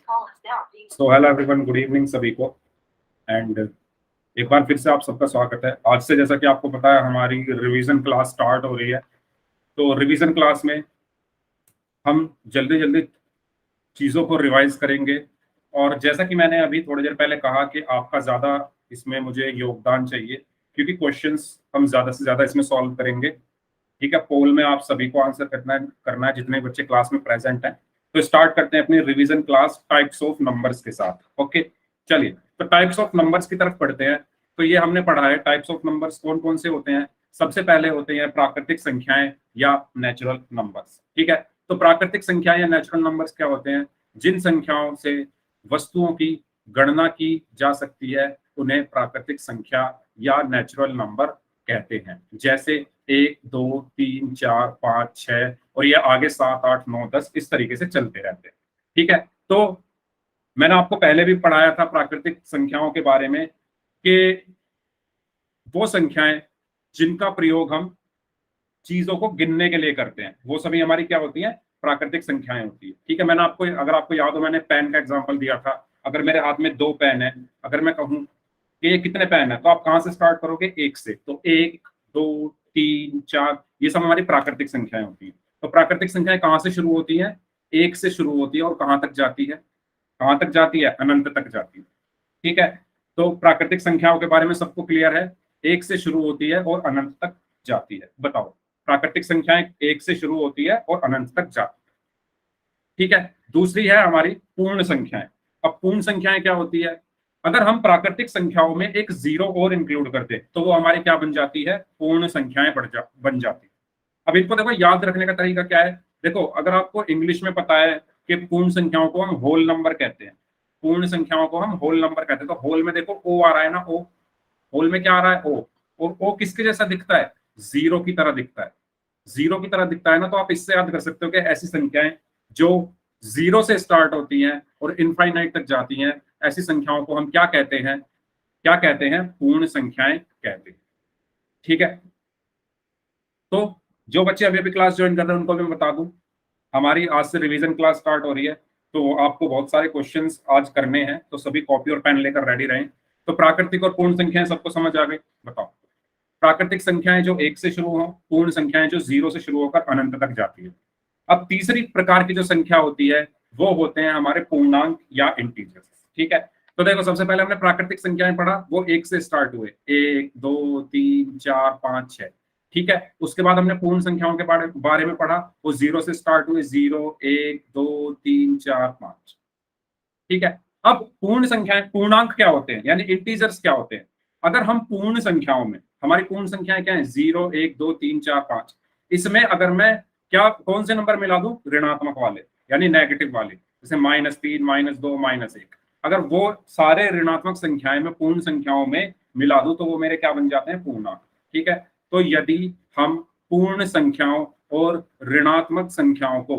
So hello everyone, good evening सभी को। And एक बार फिर से आप सबका स्वागत है। आज से जैसा कि आपको पता है हमारी रिवीजन क्लास स्टार्ट हो रही है। तो रिवीजन क्लास में हम जल्दी जल्दी चीज़ों को रिवाइज करेंगे। और जैसा कि मैंने अभी थोड़ी देर पहले कहा कि आपका ज़्यादा इसमें मुझे योगदान चाहिए, क्योंकि क्वेश्चंस हम ज़्यादा से ज़्यादा इसमें सॉल्व करेंगे। ठीक है, पोल में आप सभी को आंसर करना है जितने बच्चे क्लास में प्रेजेंट हैं। तो स्टार्ट करते हैं अपनी revision class types of numbers के साथ। ओके, चलिए तो टाइप्स ऑफ नंबर्स की तरफ पढ़ते हैं। तो ये हमने पढ़ा है टाइप्स ऑफ नंबर्स कौन कौन से होते हैं। सबसे पहले होते हैं प्राकृतिक संख्याएं या नेचुरल नंबर्स। ठीक है, तो प्राकृतिक संख्याएं या नेचुरल नंबर्स क्या होते हैं? जिन संख्याओं से वस्तुओं की गणना की जा सकती है उन्हें प्राकृतिक संख्या या नेचुरल नंबर कहते हैं। जैसे 1, 2, 3, 4, 5, 6 और ये आगे 7, 8, 9, 10 इस तरीके से चलते रहते हैं। ठीक है, तो मैंने आपको पहले भी पढ़ाया था प्राकृतिक संख्याओं के बारे में कि वो संख्याएं जिनका प्रयोग हम चीजों को गिनने के लिए करते हैं वो सभी हमारी क्या होती हैं? प्राकृतिक संख्याएं होती है। ठीक है, मैंने आपको, अगर आपको याद हो, मैंने पेन का एग्जांपल दिया था। अगर मेरे हाथ में 2 पेन है, अगर मैं कहूं कि ये कितने पेन है, तो आप कहां से स्टार्ट करोगे? 1 से। तो 1, 2, 3, 4 ये सब हमारी प्राकृतिक संख्याएं होती है। तो प्राकृतिक संख्याएं कहां से शुरू होती हैं? 1 से शुरू होती है और कहां तक जाती है? कहां तक जाती है? अनंत तक जाती है। ठीक है, तो प्राकृतिक संख्याओं के बारे में सबको क्लियर है। 1 से शुरू होती है और अनंत तक जाती है। बताओ, प्राकृतिक संख्याएं 1 से शुरू होती है और अनंत तक जाती है। ठीक है, दूसरी है हमारी पूर्ण संख्याएं। अब पूर्ण संख्याएं क्या होती है? अगर हम प्राकृतिक संख्याओं में एक 0 और इंक्लूड करते तो वो हमारी क्या बन जाती है? पूर्ण संख्याएं बन जाती है। अब इनको देखो, याद रखने का तरीका क्या है? देखो, अगर आपको इंग्लिश में पता है कि पूर्ण संख्याओं को हम होल नंबर कहते हैं, पूर्ण संख्याओं को हम होल नंबर कहते हैं, तो होल में देखो ओ आ रहा है ना, ओ। होल में क्या आ रहा है? ओ। और ओ किसके जैसा दिखता है? 0 की तरह दिखता है। 0 की तरह दिखता है ना, तो आप इससे याद कर सकते हो कि ऐसी संख्याएं जो 0 से स्टार्ट होती हैं और इनफाइनाइट तक जाती हैं, ऐसी संख्याओं को हम क्या कहते हैं? क्या कहते हैं? पूर्ण संख्याएं कहते हैं। ठीक है, तो जो बच्चे अभी अभी क्लास ज्वाइन कर रहे हैं उनको भी मैं बता दूं, हमारी आज से रिवीजन क्लास स्टार्ट हो रही है। तो आपको बहुत सारे क्वेश्चंस आज करने हैं, तो सभी कॉपी और पेन लेकर रेडी रहें। तो प्राकृतिक और पूर्ण संख्याएं सबको समझ आ गई? बताओ, प्राकृतिक संख्याएं जो 1 से शुरू हो, पूर्ण संख्याएं जो 0 से शुरू होकर अनंत तक जाती है। अब तीसरी प्रकार की जो संख्या होती है वो होते हैं हमारे पूर्णांक या इंटीजर्स। ठीक है, तो देखो, सबसे पहले हमने प्राकृतिक संख्याएं पढ़ा, वो 1 से स्टार्ट हुए, 1, 2, 3, 4, 5, 6। ठीक है, उसके बाद हमने पूर्ण संख्याओं के बारे में पढ़ा, वो 0 से स्टार्ट हुए, 0, 1, 2, 3, 4, 5। ठीक है, अब पूर्ण संख्याएं, पूर्णांक क्या होते हैं यानी इंटीजर्स क्या होते हैं? अगर हम पूर्ण संख्याओं में, हमारी पूर्ण संख्याएं क्या है? 0, 1, 2, 3, 4, 5। इसमें अगर मैं क्या कौन से नंबर मिला दूं? ऋणात्मक वाले यानी नेगेटिव वाले, जैसे -3, -2, -1। अगर वो सारे ऋणात्मक संख्याएं मैं पूर्ण संख्याओं में मिला दूं तो वो मेरे क्या बन जाते हैं? पूर्णांक। ठीक है, तो यदि हम पूर्ण संख्याओं और ऋणात्मक संख्याओं को,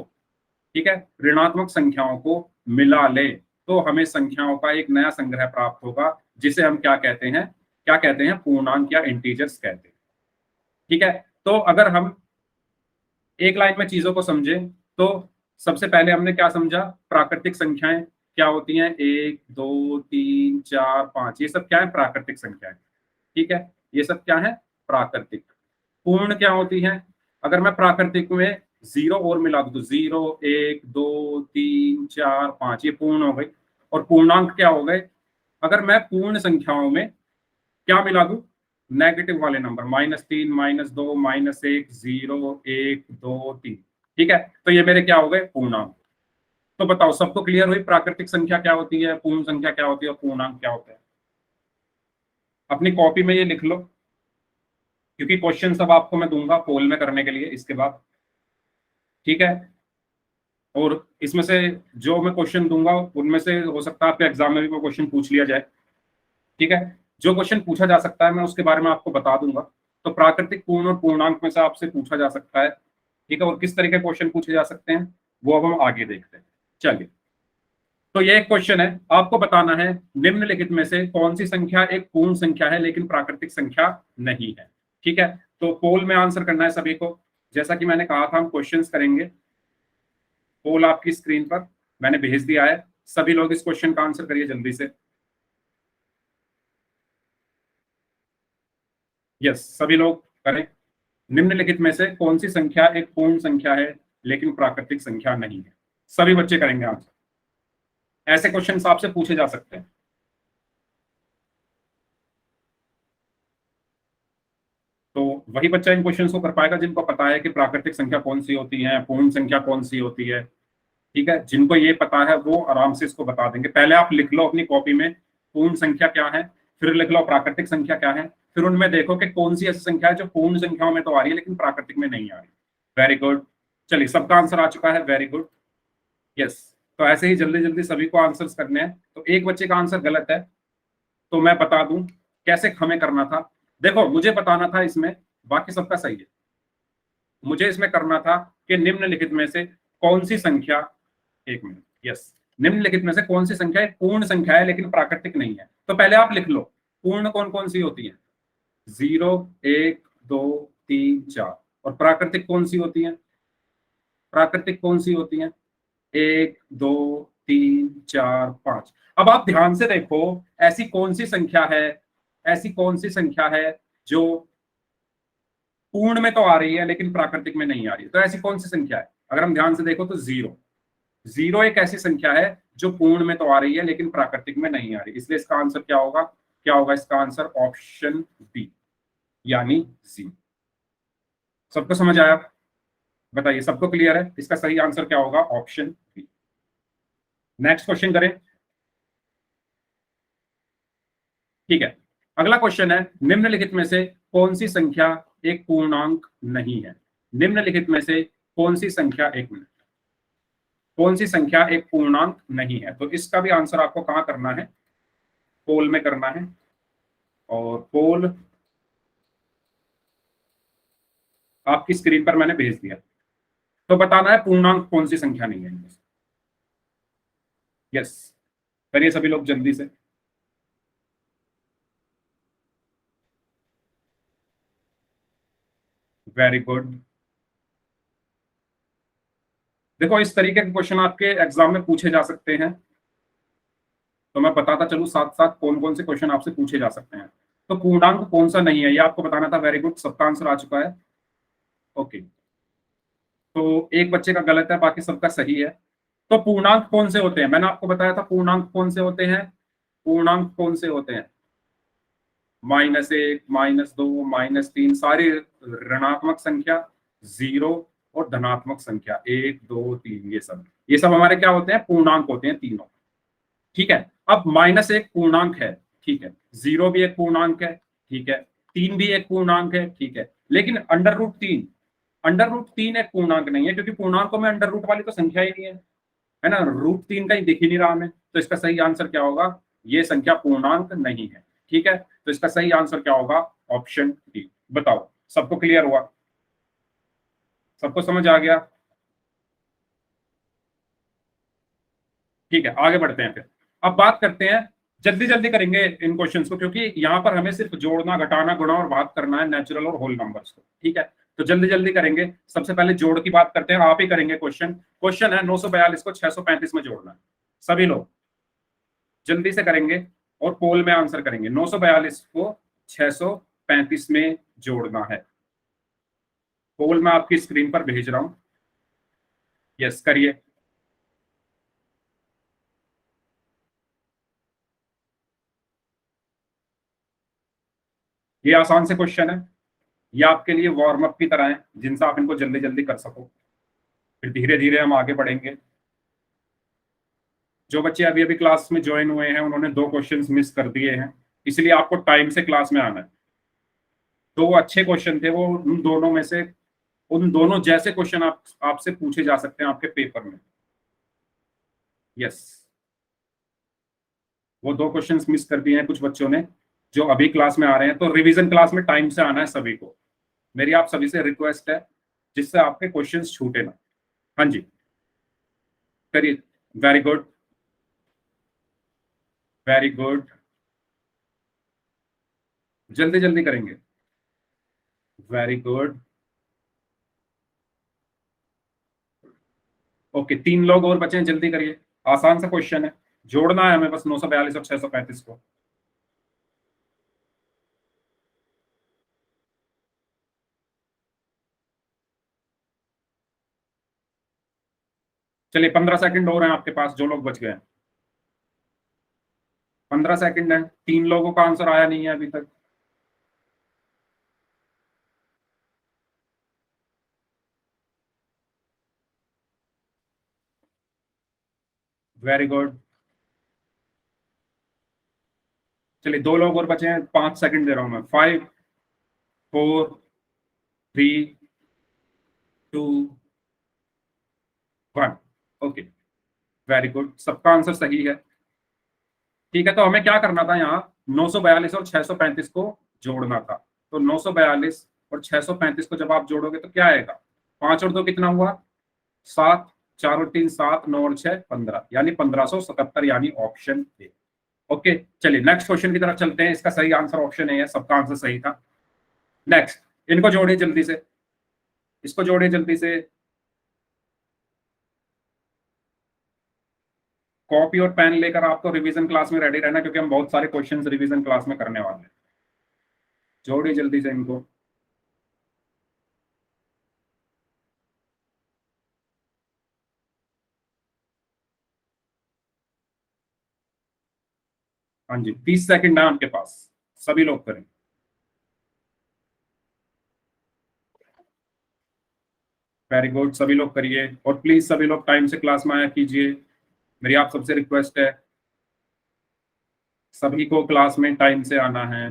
ठीक है, ऋणात्मक संख्याओं को मिला ले तो हमें संख्याओं का एक नया संग्रह प्राप्त होगा, जिसे हम क्या कहते हैं? क्या कहते हैं? पूर्णांक या इंटीजर्स कहते हैं। ठीक है, तो अगर हम एक लाइन में चीजों को समझें तो सबसे पहले हमने क्या समझा? प्राकृतिक संख्याएं क्या होती हैं? 1, 2, 3, 4, 5, ये सब क्या है? प्राकृतिक संख्याएं। ठीक है, ये सब क्या है? प्राकृतिक। पूर्ण क्या होती है? अगर मैं प्राकृतिक में 0 और मिला दूं तो 0, 1, 2, 3, 4, 5 ये पूर्ण हो गई। और पूर्णांक क्या हो गए? अगर मैं पूर्ण संख्याओं में क्या मिला दूं? नेगेटिव वाले नंबर, -3, -2, -1, 0, 1, 2, 3। ठीक है, तो ये मेरे क्या हो गए? पूर्णांक। तो बताओ, सबको क्लियर हुई प्राकृतिक संख्या क्या होती है, पूर्ण संख्या क्या होती है और पूर्णांक क्या होता है? अपनी कॉपी में ये लिख लो, क्योंकि क्वेश्चन सब आपको मैं दूंगा पोल में करने के लिए इसके बाद। ठीक है, और इसमें से जो मैं क्वेश्चन दूंगा उनमें से हो सकता है आपके एग्जाम में भी वो क्वेश्चन पूछ लिया जाए। ठीक है, जो क्वेश्चन पूछा जा सकता है मैं उसके बारे में आपको बता दूंगा। तो प्राकृतिक, पूर्ण और पूर्णांक में से आपसे पूछा जा सकता है। ठीक है, और किस तरह के क्वेश्चन पूछे जा सकते हैं वो अब हम आगे देखते हैं। चलिए, तो ये एक क्वेश्चन है, आपको बताना है निम्नलिखित में से कौन सी संख्या एक पूर्ण संख्या है लेकिन प्राकृतिक संख्या नहीं है। ठीक है, तो पोल में आंसर करना है सभी को। जैसा कि मैंने कहा था हम क्वेश्चंस करेंगे। पोल आपकी स्क्रीन पर मैंने भेज दिया है, सभी लोग इस क्वेश्चन का आंसर करिए जल्दी से। यस, सभी लोग करें। निम्नलिखित में से कौन सी संख्या एक पूर्ण संख्या है लेकिन प्राकृतिक संख्या नहीं है? सभी बच्चे करेंगे आंसर। ऐसे क्वेश्चन आपसे पूछे जा सकते हैं। तो वही बच्चा इन क्वेश्चंस को कर पाएगा जिनको पता है कि प्राकृतिक संख्या कौन सी होती है, पूर्ण संख्या कौन सी होती है। ठीक है, जिनको ये पता है वो आराम से इसको बता देंगे। पहले आप लिख लो अपनी कॉपी में पूर्ण संख्या क्या है, फिर लिख लो प्राकृतिक संख्या क्या है, फिर उनमें देखो कि कौन सी ऐसी संख्या है जो पूर्ण संख्याओं में तो आ रही है लेकिन प्राकृतिक में नहीं आ रही। Very good. चलिए, सबका आंसर आ चुका है, वेरी गुड। यस, तो ऐसे ही जल्दी जल्दी सभी को आंसर्स करने हैं। तो एक बच्चे का आंसर गलत है, तो मैं बता दूं कैसे हमें करना था। देखो, मुझे बताना था इसमें, बाकी सबका सही है। मुझे इसमें करना था कि निम्नलिखित में से कौन सी संख्या, एक मिनट, यस, निम्नलिखित में से कौन सी संख्या एक पूर्ण संख्या है लेकिन प्राकृतिक नहीं है। तो पहले आप लिख लो पूर्ण कौन कौन सी होती है। 0, 1, 2, 3, 4। और प्राकृतिक कौन सी होती है? प्राकृतिक कौन सी होती है? 1, 2, 3, 4, 5। अब आप ध्यान से देखो, ऐसी कौन सी संख्या है, ऐसी कौन सी संख्या है जो पूर्ण में तो आ रही है लेकिन प्राकृतिक में नहीं आ रही है? तो ऐसी कौन सी संख्या है? अगर हम ध्यान से देखो तो 0। 0 एक ऐसी संख्या है जो पूर्ण में तो आ रही है लेकिन प्राकृतिक में नहीं आ रही, इसलिए इसका आंसर क्या होगा? क्या होगा इसका आंसर? ऑप्शन बी, यानी जी। सबको समझ आया? बताइए, सबको क्लियर है? इसका सही आंसर क्या होगा? Option B. नेक्स्ट क्वेश्चन करें। ठीक है, अगला क्वेश्चन है, निम्नलिखित में से कौन सी संख्या एक पूर्णांक नहीं है? निम्नलिखित में से कौन सी संख्या, एक मिनट, कौन सी संख्या एक पूर्णांक नहीं है? तो इसका भी आंसर आपको कहां करना है? पोल में करना है। और पोल आपकी स्क्रीन पर मैंने भेज दिया। तो बताना है पूर्णांक कौन सी संख्या नहीं है इनमें से। यस, करिए सभी लोग जल्दी से। Very good. देखो, इस तरीके के क्वेश्चन आपके एग्जाम में पूछे जा सकते हैं, तो मैं बताता चलूं साथ साथ कौन कौन से क्वेश्चन आपसे पूछे जा सकते हैं। तो पूर्णांक कौन सा नहीं है ये आपको बताना था। वेरी गुड, सबका आंसर आ चुका है। ओके, तो एक बच्चे का गलत है, बाकी सबका सही है। तो पूर्णांक कौन से होते हैं? मैंने आपको बताया था पूर्णांक कौन से होते हैं। पूर्णांक कौन से होते हैं? -1, -2, -3, सारी ऋणात्मक संख्या, 0 और धनात्मक संख्या 1, 2, 3, ये सब हमारे क्या होते हैं? पूर्णांक होते हैं तीनों। ठीक है, अब -1 पूर्णांक है, ठीक है, 0 भी एक पूर्णांक है, ठीक है, 3 भी एक पूर्णांक है, ठीक है, लेकिन अंडर रूट तीन एक पूर्णांक नहीं है, क्योंकि पूर्णांकों में अंडर रूट वाली तो संख्या ही नहीं है ना। √3 कहीं दिख ही नहीं रहा हमें, तो इसका सही आंसर क्या होगा? ये संख्या पूर्णांक नहीं है। ठीक है, तो इसका सही आंसर क्या होगा? Option D. बताओ, सबको क्लियर हुआ? सबको समझ आ गया? ठीक है, आगे बढ़ते हैं फिर। अब बात करते हैं, जल्दी जल्दी करेंगे इन क्वेश्चंस को, क्योंकि यहाँ पर हमें सिर्फ जोड़ना, घटाना, गुणा और बात करना है नेचुरल और होल नंबर्स को। ठीक है, तो जल्दी जल्दी करेंगे। सबसे पहले जोड़ की बात करते हैं, आप ही करेंगे क्वेश्चन। क्वेश्चन है 942 को 635 में जोड़ना है। सभी लोग जल्दी से करेंगे और पोल में आंसर करेंगे। 942 को 635 में जोड़ना है। पोल मैं आपकी स्क्रीन पर भेज रहा हूं। यस, करिए। ये आसान से क्वेश्चन है, ये आपके लिए वार्म अप की तरह है, जिनसे आप इनको जल्दी जल्दी कर सको, फिर धीरे धीरे हम आगे बढ़ेंगे। जो बच्चे अभी अभी क्लास में ज्वाइन हुए हैं उन्होंने 2 क्वेश्चंस मिस कर दिए हैं, इसलिए आपको टाइम से क्लास में आना है। 2 अच्छे क्वेश्चन थे वो, उन दोनों में से, उन दोनों जैसे क्वेश्चन आपसे पूछे जा सकते हैं आपके पेपर में। यस, वो 2 क्वेश्चंस मिस कर दिए हैं कुछ बच्चों ने जो अभी क्लास में आ रहे हैं। तो रिवीजन क्लास में टाइम से आना है सभी को। मेरी आप सभी से रिक्वेस्ट है, जिससे आपके क्वेश्चंस छूटे ना। हाँ जी, करिए। वेरी गुड, वेरी गुड, जल्दी जल्दी करेंगे। Very good. ओके, 3 लोग और बचे हैं, जल्दी करिए। आसान सा क्वेश्चन है, जोड़ना है हमें बस 942 और 635 को। चलिए 15 सेकंड और हैं आपके पास, जो लोग बच गए हैं। 15 सेकंड है, 3 लोगों का आंसर आया नहीं है अभी तक। Very good. चलिए 2 लोग और बचे हैं, 5 सेकंड दे रहा हूं मैं। 5, 4, 3, 2, 1। ओके, वेरी गुड, सबका आंसर सही है। ठीक है, तो हमें क्या करना था यहाँ, 942 और 635 को जोड़ना था। तो 942 और 635 को जब आप जोड़ोगे तो क्या आएगा, 5 और 2 कितना हुआ, 7, 4 और 3 7, 9 और 6 15, यानी 1577, यानी ऑप्शन ए। ओके, चलिए नेक्स्ट क्वेश्चन की तरफ चलते हैं। इसका सही आंसर ऑप्शन ए है, सबका आंसर सही था। नेक्स्ट, इनको जोड़िए जल्दी से, इसको जोड़िए जल्दी से। कॉपी और पेन लेकर आपको रिवीजन क्लास में रेडी रहना, क्योंकि हम बहुत सारे क्वेश्चंस रिवीजन क्लास में करने वाले हैं। जोड़िए जल्दी से इनको। हाँ जी, 30 सेकंड है आपके पास, सभी लोग करें। वेरी गुड, सभी लोग करिए, और प्लीज सभी लोग टाइम से क्लास में आया कीजिए। मेरी आप सबसे रिक्वेस्ट है, सभी को क्लास में टाइम से आना है,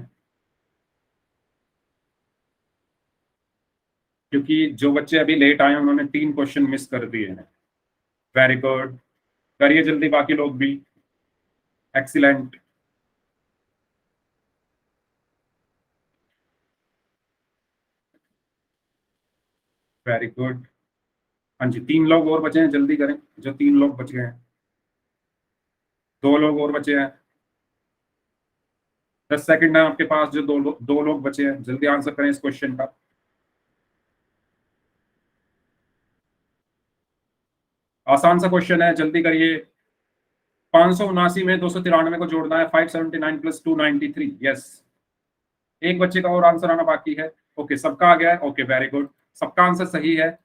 क्योंकि जो बच्चे अभी लेट आए हैं उन्होंने 3 क्वेश्चन मिस कर दिए हैं। वेरी गुड, करिए जल्दी बाकी लोग भी। Excellent, very good. हाँ जी, 3 लोग और बचे हैं, जल्दी करें, जो 3 लोग बच गए हैं। 2 लोग और बचे हैं, 10 सेकंड है आपके पास, जो 2 लोग बचे हैं, जल्दी आंसर करें इस क्वेश्चन का। आसान सा क्वेश्चन है, जल्दी करिए। 579 में 293 को जोड़ना है, 579 प्लस 293, यस। एक बच्चे का और आंसर आना बाकी है। ओके, सबका आ गया है, ओके वेरी गुड, सबका आंसर सही है।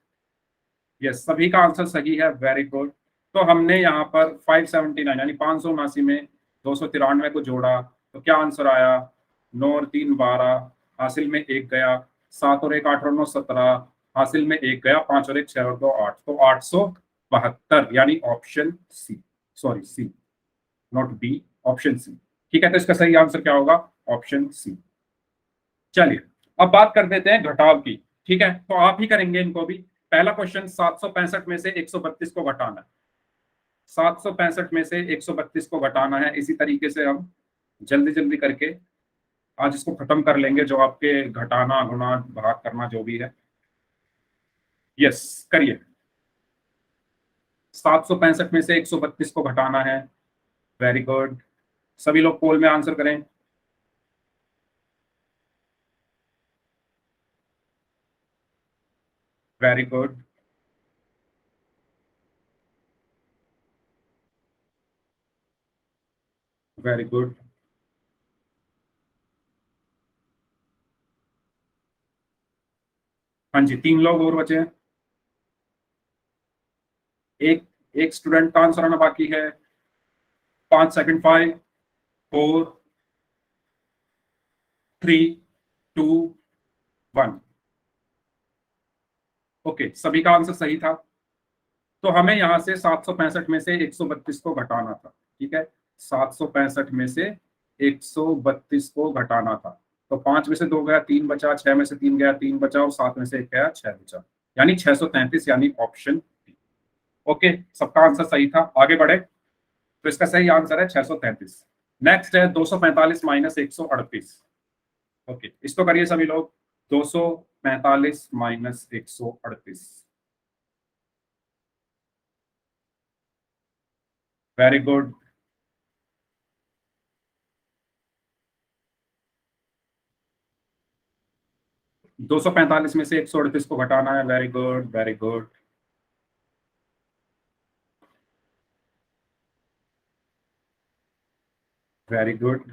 यस, सभी का आंसर सही है, वेरी गुड। तो हमने यहाँ पर 579 यानी 579 में 293 को जोड़ा, तो क्या आंसर आया, 9 और 3 12, हासिल में एक गया, 7 और 1 8 और 9 17, हासिल में एक गया, 5 और 1 6 और 2 8, तो 872, यानी option C, sorry C, not B, option C. ठीक है, तो इसका सही आंसर क्या होगा, ऑप्शन सी। चलिए, अब बात कर देते हैं घटाव की। ठीक है, तो आप ही करेंगे इनको भी। पहला क्वेश्चन, 765 में से 132 को घटाना है। 765 में से 132 को घटाना है, इसी तरीके से हम जल्दी जल्दी करके आज इसको खत्म कर लेंगे, जो आपके घटाना गुणा भाग करना जो भी है। यस, करिए। 765 में से 132 को घटाना है, वेरी गुड, सभी लोग पोल में आंसर करें। Very good, very good. हाँ जी, 3 लोग और बचे हैं। एक एक स्टूडेंट का आंसर आना बाकी है। 5 सेकंड, 5, 4, 3, 2, 1। ओके, सभी का आंसर सही था। तो हमें यहाँ से 765 में से 132 को घटाना था। ठीक है, 765 में से 132 को घटाना था। तो 5 में से 2 गया, 3 बचा, 6 में से 3 गया, 3 बचा, और 7 में से 1 गया, 6 बचा, यानी 633, यानी ऑप्शन डी। ओके, सबका आंसर सही था, आगे बढ़े। तो इसका सही आंसर है 633। नेक्स्ट है 245 माइनस 138। ओके, इसको करिए सभी लोग। 245 माइनस 138, वेरी गुड। 245 में से 138 को घटाना है, very good, very good. Very good,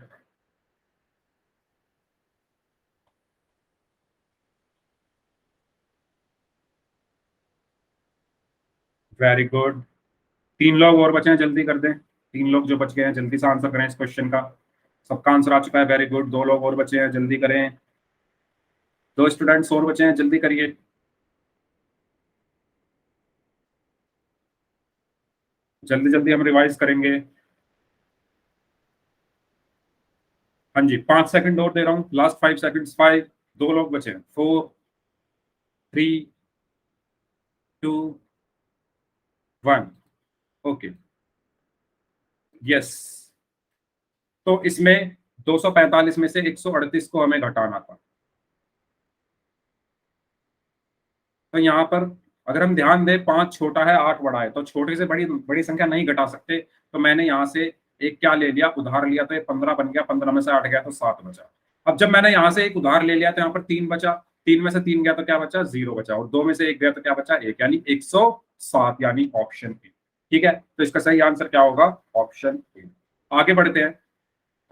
very good. 3 लोग और बचे हैं, जल्दी कर दें। 3 लोग जो बच गए हैं जल्दी से आंसर करें इस क्वेश्चन का। सबका आंसर आ चुका है, वेरी गुड। 2 लोग और बचे हैं, जल्दी करें। 2 स्टूडेंट्स और बचे हैं, जल्दी करिए। जल्दी जल्दी हम रिवाइज करेंगे। हाँ जी, 5 सेकंड और दे रहा हूँ, लास्ट 5 सेकंड्स। 5, 2 लोग बचे हैं। 4, 3, 2, 1। Okay, yes. तो इसमें 245 में से 138 को हमें घटाना था। तो यहाँ पर अगर हम ध्यान दें, 5 छोटा है, 8 बड़ा है, तो छोटे से बड़ी बड़ी संख्या नहीं घटा सकते। तो मैंने यहाँ से एक क्या ले लिया, उधार लिया, तो ये 15 बन गया। 15 में से 8 गया तो 7 बचा। अब जब मैंने यहाँ से एक उधार ले लिया तो यहाँ पर 3 बचा। 3 में से 3 गया तो क्या बचा, 0 बचा। और 2 में से 1 गया तो क्या बचा, 1, यानी 107, यानी ऑप्शन ए। ठीक है, तो इसका सही आंसर क्या होगा, ऑप्शन ए। आगे बढ़ते हैं।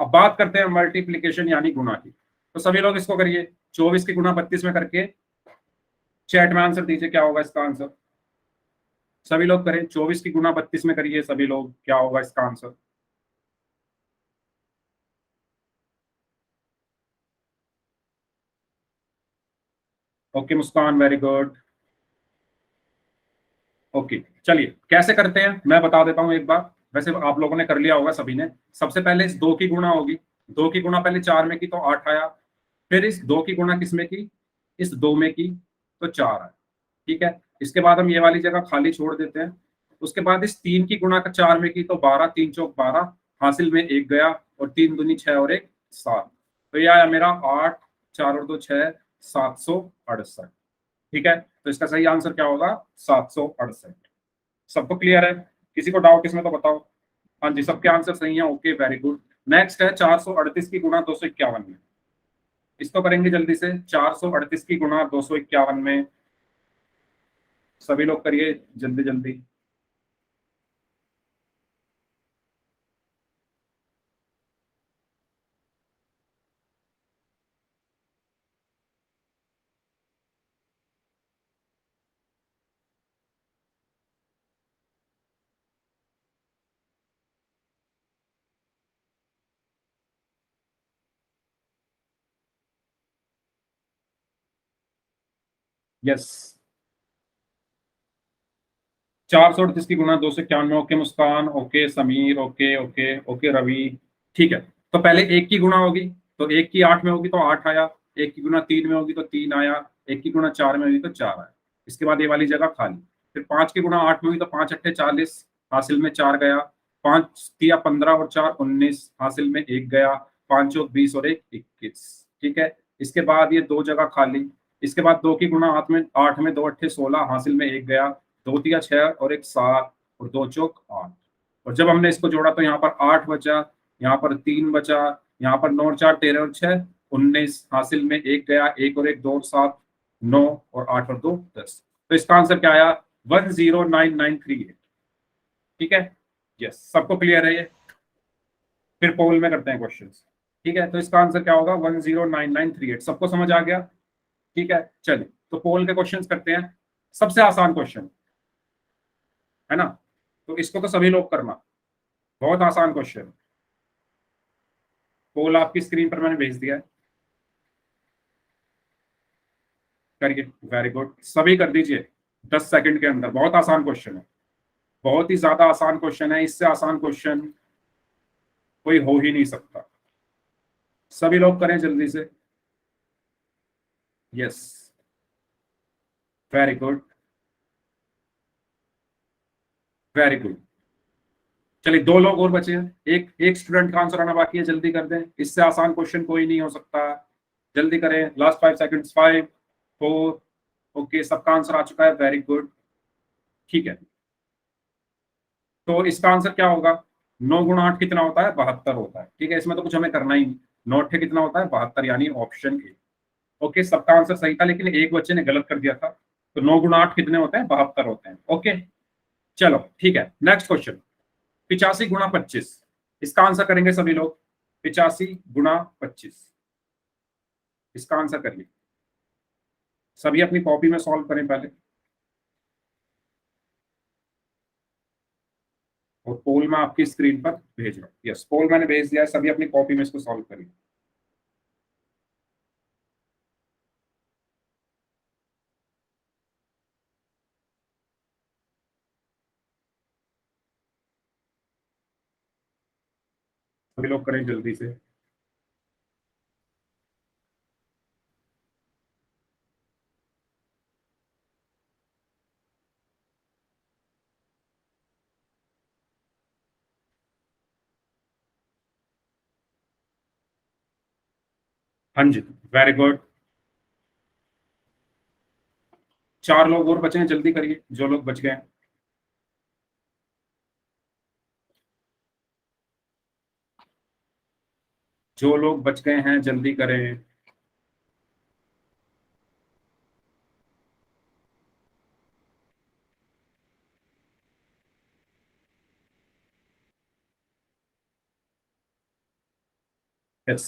अब बात करते हैं मल्टीप्लीकेशन यानी गुणा की। तो सभी लोग इसको करिए, 24 की गुणा 32 में करके चैट में आंसर दीजिए, क्या होगा इसका आंसर। सभी लोग करें, 24 की गुणा 32 में करिए सभी लोग, क्या होगा इसका answer. Okay Muskan, very good. Okay, चलिए कैसे करते हैं मैं बता देता हूं एक बार। वैसे आप लोगों ने कर लिया होगा सभी ने। सबसे पहले इस 2 की गुणा होगी। 2 की गुणा पहले 4 में की तो 8 आया। फिर इस 2 की गुणा किस में की, इस 2 में की, तो 4 आया। ठीक है, इसके बाद हम ये वाली जगह खाली छोड़ देते हैं। उसके बाद इस 3 की गुणा का 4 में की तो 12, 3 चौक 12, हासिल में 1 गया, और 3 दूनी 6 और 1 7। तो ये आया मेरा 8, 4 और 2 6, 768। ठीक है, तो इसका सही आंसर क्या होगा, 768। सबको क्लियर है, किसी को डाउट इसमें तो बताओ। हाँ जी, सबके आंसर सही है। Okay, very good. नेक्स्ट है 438 की गुणा 251 में। इसको करेंगे जल्दी से, 438 की गुणा 251 में। सभी लोग करिए जल्दी जल्दी। यस, 438 की गुणा 291। Okay Muskan, okay Sameer, okay okay okay Ravi. ठीक है, तो पहले 1 की गुणा होगी, तो 1 की 8 में होगी तो 8 आया। 1 की गुणा 3 में होगी तो 3 आया। 1 की गुणा 4 में होगी तो 4 आया। इसके बाद ये वाली जगह खाली। फिर 5 की गुणा 8 में हुई तो 5 अट्ठे 40, हासिल में 4 गया। 5 तिया 15 और 4 19, हासिल में 1 गया। 5 चौक 20 और 1 21। ठीक है, इसके बाद ये 2 जगह खाली। इसके बाद 2 की गुणा 8 में 2 अट्ठे 16, हासिल में 1 गया। 2 तिया 6 और 1 7, और 2 चौक 8। और जब हमने इसको जोड़ा तो यहाँ पर 8 बचा, यहाँ पर 3 बचा, यहाँ पर 9 और 4 13 और 6 19, हासिल में 1 गया। 1 और 1 2 और 7 9, और 8 और 2 10। तो इसका आंसर क्या आया, 109938। ठीक है, यस। सबको क्लियर है ये। फिर पोल में करते हैं क्वेश्चन। ठीक है, तो इसका आंसर क्या होगा, 109938। सबको समझ आ गया। ठीक है, चलिए तो पोल के क्वेश्चंस करते हैं। सबसे आसान क्वेश्चन है ना, तो इसको तो सभी लोग करना। बहुत आसान क्वेश्चन। पोल आपकी स्क्रीन पर मैंने भेज दिया है, करिए। वेरी गुड, सभी कर दीजिए 10 सेकंड के अंदर। बहुत आसान क्वेश्चन है, बहुत ही ज्यादा आसान क्वेश्चन है। इससे आसान क्वेश्चन कोई हो ही नहीं सकता। सभी लोग करें जल्दी से। Yes, very good, very good. चलिए 2 लोग और बचे हैं, एक एक स्टूडेंट का आंसर आना बाकी है, जल्दी कर दें। इससे आसान क्वेश्चन कोई नहीं हो सकता। जल्दी करें, लास्ट 5 सेकंड्स। 5, 4। ओके, सबका आंसर आ चुका है, वेरी गुड। ठीक है, तो इसका आंसर क्या होगा, 9 गुणा 8 कितना होता है, 72 होता है। ठीक है, इसमें तो कुछ हमें करना ही नहीं। 9 कितना होता है, 72, यानी ऑप्शन ए। ओके, सबका आंसर सही था, लेकिन एक बच्चे ने गलत कर दिया था। तो 9 गुणा 8 कितने होते हैं, 72 होते हैं। ओके, चलो ठीक है। नेक्स्ट क्वेश्चन, 85 गुणा 25। इसका आंसर करेंगे सभी लोग। 85 गुणा 25, इसका आंसर करिए। सभी अपनी कॉपी में सॉल्व करें पहले, और पोल मैं आपकी स्क्रीन पर भेज रहा हूँ। यस, पोल मैंने भेज दिया है, सभी अपनी कॉपी में इसको सॉल्व करिए। सभी लोग करें जल्दी से। हाँ जी, वेरी गुड। 4 लोग और बचे हैं, जल्दी करिए जो लोग बच गए हैं। जो लोग बच गए हैं जल्दी करें। यस,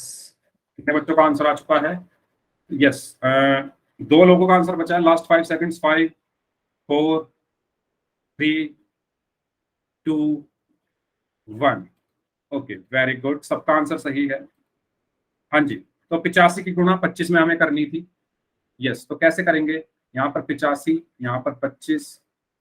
कितने बच्चों का आंसर आ चुका है? यस, 2 लोगों का आंसर बचा है। Last 5 seconds, 5 4 3 2 1। Okay, very good, सबका आंसर सही है। हाँ जी, तो 85 की गुणा 25 में हमें करनी थी। यस, तो कैसे करेंगे? यहाँ पर 85, यहाँ पर 25,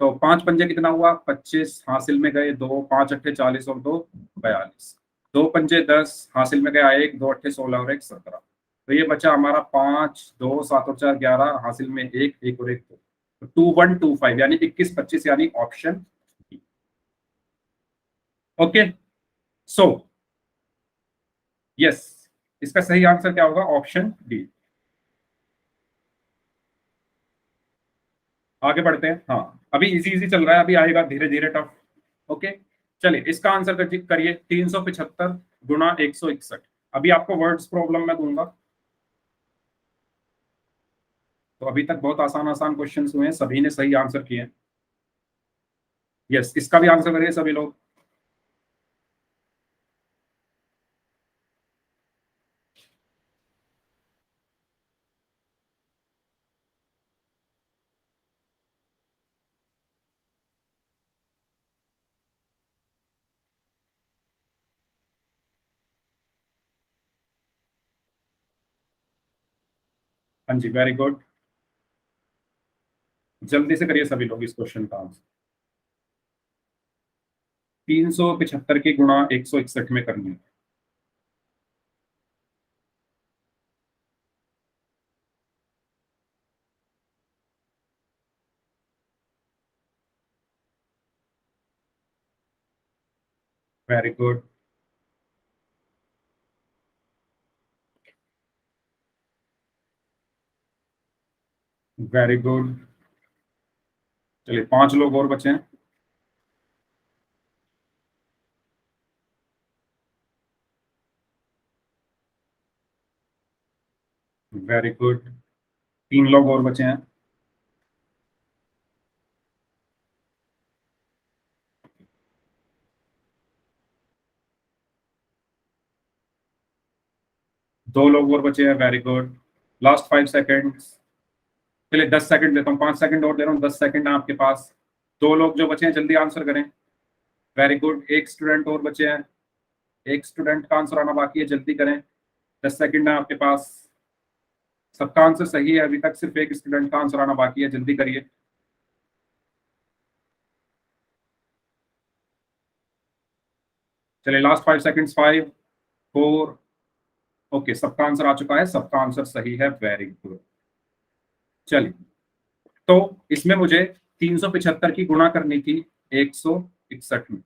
तो 5 पंजे कितना हुआ? 25, हासिल में गए 2, 5 अट्ठे 40 और 2 42, 2 पंजे 10, हासिल में गया 1, 2 अट्ठे 16 और 1 17। तो ये बचा हमारा 5, 2 7 और 4 11, हासिल में 1, 1 और 1 2, तो 2125 यानी 21 25 यानी ऑप्शन। ओके, सो यस, इसका सही आंसर क्या होगा? Option D. आगे बढ़ते हैं। हाँ, अभी इजी इजी चल रहा है, अभी आएगा धीरे धीरे टफ। ओके, चलिए इसका आंसर करिए। 375 गुणा 161। अभी आपको वर्ड्स प्रॉब्लम में दूंगा। तो अभी तक बहुत आसान आसान क्वेश्चंस हुए हैं, सभी ने सही आंसर किए हैं। यस, इसका भी आंसर करिए सभी लोग। हाँ जी, वेरी गुड, जल्दी से करिए सभी लोग इस क्वेश्चन का आंसर। 375 की गुणा 161 में करनी है। Very good, very good. चलिए 5 लोग और बचे हैं। वेरी गुड, 3 लोग और बचे हैं। दो लोग और बचे हैं। Very good, last 5 seconds. चलिए 10 सेकंड देता हूँ, 5 सेकंड और दे रहा हूँ, 10 सेकंड है आपके पास। 2 लोग जो बचे हैं जल्दी आंसर करें। वेरी गुड, एक स्टूडेंट और बचे हैं। एक स्टूडेंट का आंसर आना बाकी है, जल्दी करें। 10 सेकंड है आपके पास। सबका आंसर सही है, अभी तक सिर्फ एक स्टूडेंट का आंसर आना बाकी है, जल्दी करिए। चलिए लास्ट 5 सेकंड्स, 5 4। ओके, सबका आंसर आ चुका है, सबका आंसर सही है। Very good. चलिए, तो इसमें मुझे 375 की गुणा करनी थी 161 में।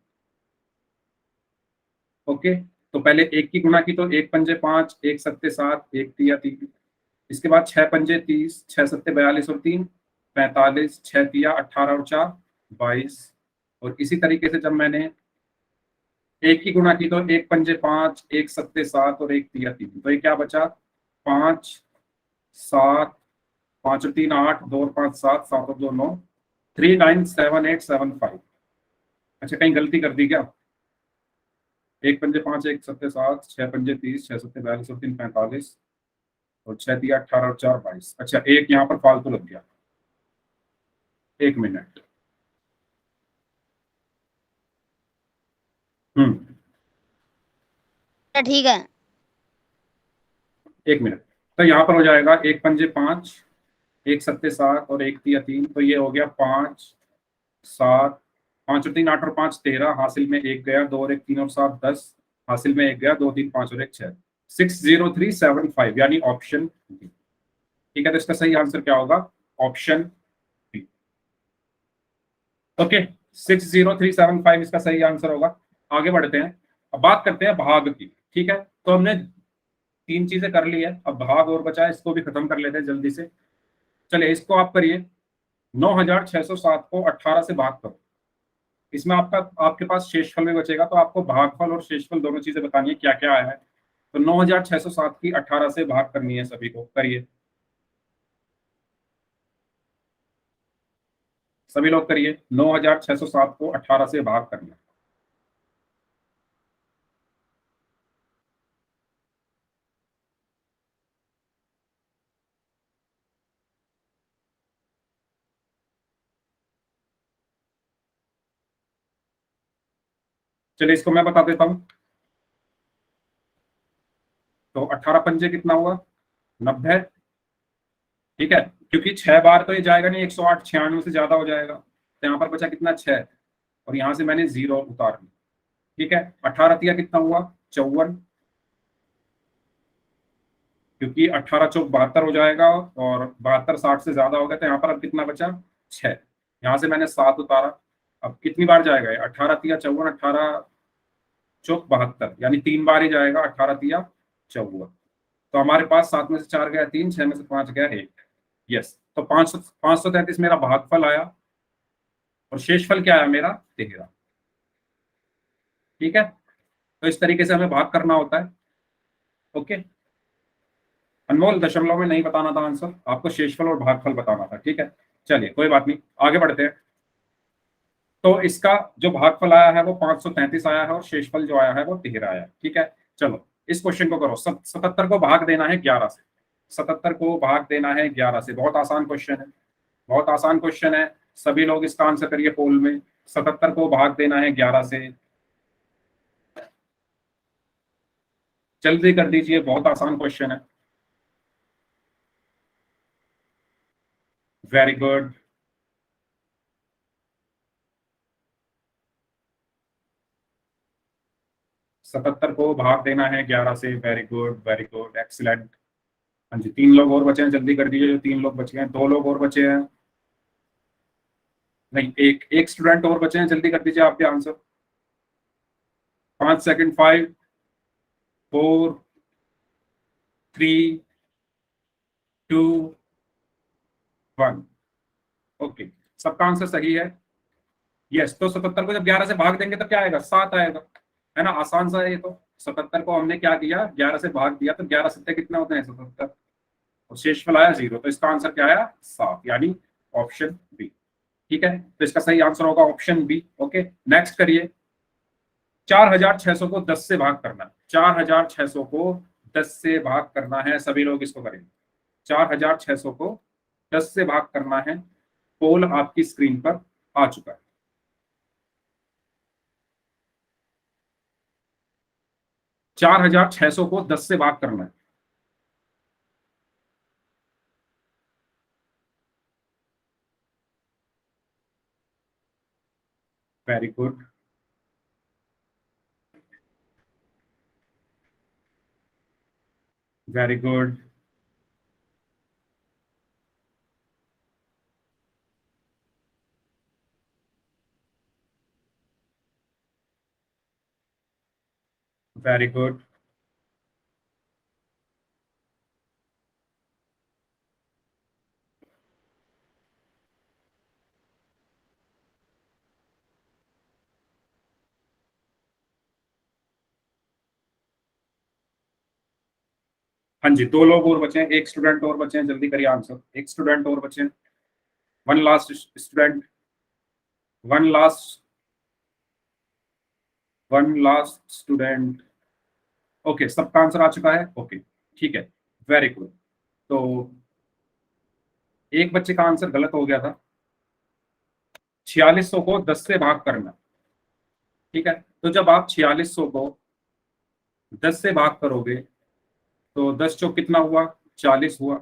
ओके, तो पहले एक की गुणा की, तो एक पंजे 5, एक सत्ते 7, एक तिया 3। इसके बाद 6 पंजे 30, 6 सत्ते 42 और 3 45, 6 तिया 18 और 4 22। और इसी तरीके से जब मैंने एक की गुणा की, तो एक पंजे 5, एक सत्ते 7 और एक तिया 3, तो ये क्या बचा? 5 7, 5 और 3 8, 2 और 5 7, 7 और 2 9, 3 9 7 8 7 5। अच्छा, कहीं गलती कर दी क्या? एक पंजे 5, एक सत्ते 7, 6 पंजे 30, 6 सत्ते 42 और 3 45 और 6 दिया 18 और 4 22। अच्छा, एक यहाँ पर फालतू लग गया, 1 मिनट। हम्म। ठीक है। 1 मिनट। तो यहाँ पर हो जाएगा एक पंजे 5, एक सत्ते 7 और एक तिया 3, तो ये हो गया 5 7, 5 और 3 8 और 5 13, हासिल में एक गया, 2 और 1 3 और 7 10, हासिल में एक गया, 2 3 5 और 1 6, 60375 यानी ऑप्शन बी। ठीक है, तो इसका सही आंसर क्या होगा? Option B. ओके, 60375 इसका सही आंसर होगा। आगे बढ़ते हैं, अब बात करते हैं भाग की। ठीक है, तो हमने 3 चीजें कर ली है, अब भाग और बचा है, इसको भी खत्म कर लेते हैं जल्दी से। चलिए, इसको आप करिए, 9607 को 18 से भाग करो। इसमें आपके पास शेषफल में बचेगा, तो आपको भागफल और शेषफल दोनों चीजें बतानी है क्या क्या आया है। तो 9607 की 18 से भाग करनी है, सभी को करिए, सभी लोग करिए, 9607 को 18 से भाग करना है। चलिए, इसको मैं बता देता हूं। तो 18 पंजे कितना हुआ? 90। ठीक है, क्योंकि 6 बार तो ये जाएगा नहीं, 108 96 से ज्यादा हो जाएगा, तो यहाँ पर बचा कितना? 6, और यहाँ से मैंने 0 उतार ली। ठीक है, 18 तिया कितना हुआ? 54, क्योंकि 18 चौक 72 हो जाएगा, और 72 60 से ज्यादा हो गया, तो यहाँ पर अब कितना बचा? 6। यहाँ से मैंने 7 उतारा। अब कितनी बार जाएगा ये? 18 तिया 54, 18 चौक 72, यानी 3 बार ही जाएगा, 18 तिया 54। तो हमारे पास 7 में से 4 गया 3, 6 में से 5 गया 1। यस, तो 533 मेरा भागफल आया, और शेषफल क्या आया मेरा? 13। ठीक है, तो इस तरीके से हमें भाग करना होता है। ओके, अनमोल, दशमलव में नहीं बताना था आंसर, आपको शेषफल और भागफल बताना था। ठीक है, चलिए कोई बात नहीं, आगे बढ़ते हैं। तो इसका जो भागफल आया है वो 533 आया है, और शेषफल जो आया है वो 13 आया है। ठीक है, चलो इस क्वेश्चन को करो। 77 को भाग देना है 11 से। 77 को भाग देना है 11 से, बहुत आसान क्वेश्चन है, बहुत आसान क्वेश्चन है। सभी लोग इसका आंसर करिए पोल में। 77 को भाग देना है 11 से, जल्दी कर दीजिए, बहुत आसान क्वेश्चन है। Very good. 77 को भाग देना है 11 से, very good, very good, excellent. हाँ जी, 3 लोग और बचे हैं, जल्दी कर दीजिए। जो 3 लोग बचे हैं, 2 लोग और बचे हैं, नहीं, एक स्टूडेंट और बचे हैं, जल्दी कर दीजिए आप भी आंसर। 5 सेकंड, 5 4 3 2 1। ओके, सबका आंसर सही है। यस, तो 77 को जब 11 से भाग देंगे तो क्या आएगा? 7 आएगा, है ना? आसान सा है ये तो। 77 को हमने क्या किया? 11 से भाग दिया, तो 11 सत्ते कितने होते हैं? 77, और शेषफल आया 0, तो इसका आंसर क्या आया? 7, यानी ऑप्शन बी। ठीक है, तो इसका सही आंसर होगा ऑप्शन बी। ओके, नेक्स्ट करिए। 4600 को 10 से भाग करना है। 4600 को 10 से भाग करना है, सभी लोग इसको करेंगे। 4600 को 10 से भाग करना है। पोल आपकी स्क्रीन पर आ चुका है। 4600 को 10 से भाग करना है। Very good, very good, very good. हाँ जी, 2 लोग और बचे हैं, एक स्टूडेंट और बचे हैं, जल्दी करिए आंसर। एक स्टूडेंट और बचे हैं, one last student, one last. One last student. Okay, सबका आंसर आ चुका है। ओके, ठीक है, वेरी गुड। तो एक बच्चे का आंसर गलत हो गया था, 4600 को 10 से भाग करना। ठीक है, तो जब आप 4600 को 10 से भाग करोगे तो 10 चौक कितना हुआ, 40 हुआ।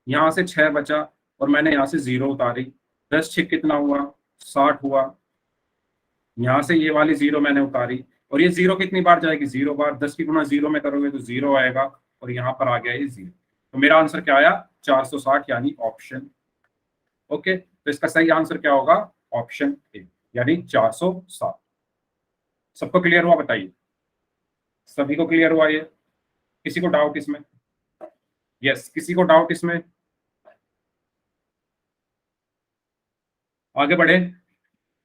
यहां से 6 बचा और मैंने यहां से 0 उतारी। 10 छः कितना हुआ, 60 हुआ। यहां से ये वाली 0 मैंने उतारी और ये 0 कितनी बार जाएगी, 0 बार। 10 की गुणा 0 में करोगे तो 0 आएगा और यहाँ पर आ गया ये 0। तो मेरा आंसर क्या आया, 460, यानी ऑप्शन। ओके, तो इसका सही आंसर क्या होगा, ऑप्शन ए, यानी 460। सबको क्लियर हुआ, बताइए। सभी को क्लियर हुआ ये? किसी को डाउट इसमें? यस, किसी को डाउट इसमें? आगे बढ़े।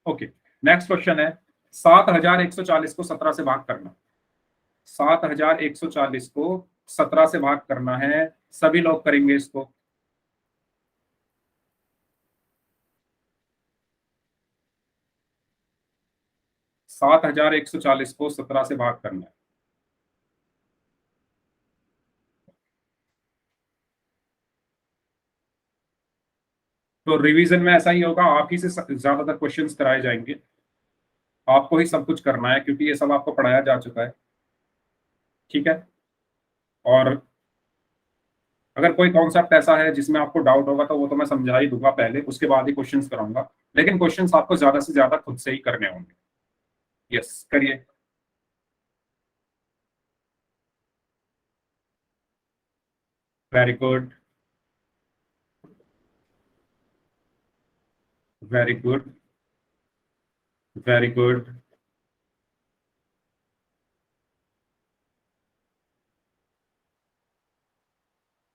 ओके, नेक्स्ट क्वेश्चन है, 7140 को 17 से भाग करना। 7140 को 17 से भाग करना है, सभी लोग करेंगे इसको। 7140 को 17 से भाग करना है। तो रिवीजन में ऐसा ही होगा, आप ही से ज्यादातर क्वेश्चंस कराए जाएंगे, आपको ही सब कुछ करना है क्योंकि ये सब आपको पढ़ाया जा चुका है। ठीक है, और अगर कोई कॉन्सेप्ट ऐसा है जिसमें आपको डाउट होगा तो वो तो मैं समझा ही दूंगा पहले, उसके बाद ही क्वेश्चंस कराऊंगा। लेकिन क्वेश्चंस आपको ज्यादा से ज्यादा खुद से ही करने होंगे। यस, करिए। Very good, very good, very good.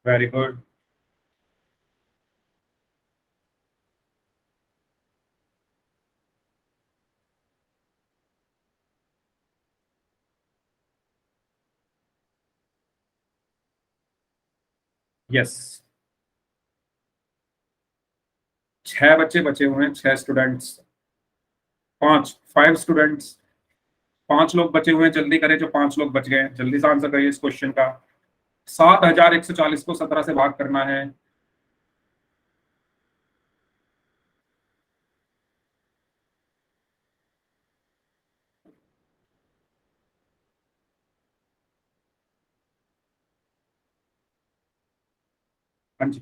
Very good. Yes, 6 बच्चे बचे हुए हैं, 6 स्टूडेंट्स, 5 स्टूडेंट्स, 5 लोग बचे हुए हैं। जल्दी करें, जो 5 लोग बच गए हैं जल्दी से आंसर करिए इस क्वेश्चन का। 7140 को 17 से भाग करना है। हाँ जी,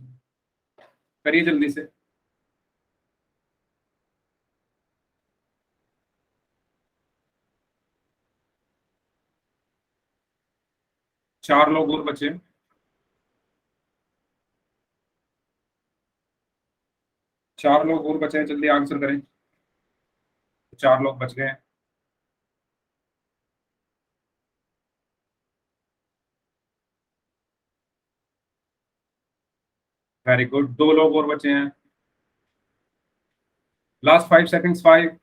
करिए जल्दी से। 4 लोग और बचे हैं। 4 लोग और बचे हैं, जल्दी आंसर करें। 4 लोग बच गए हैं। वेरी गुड, 2 लोग और बचे हैं। Last 5 seconds, 5,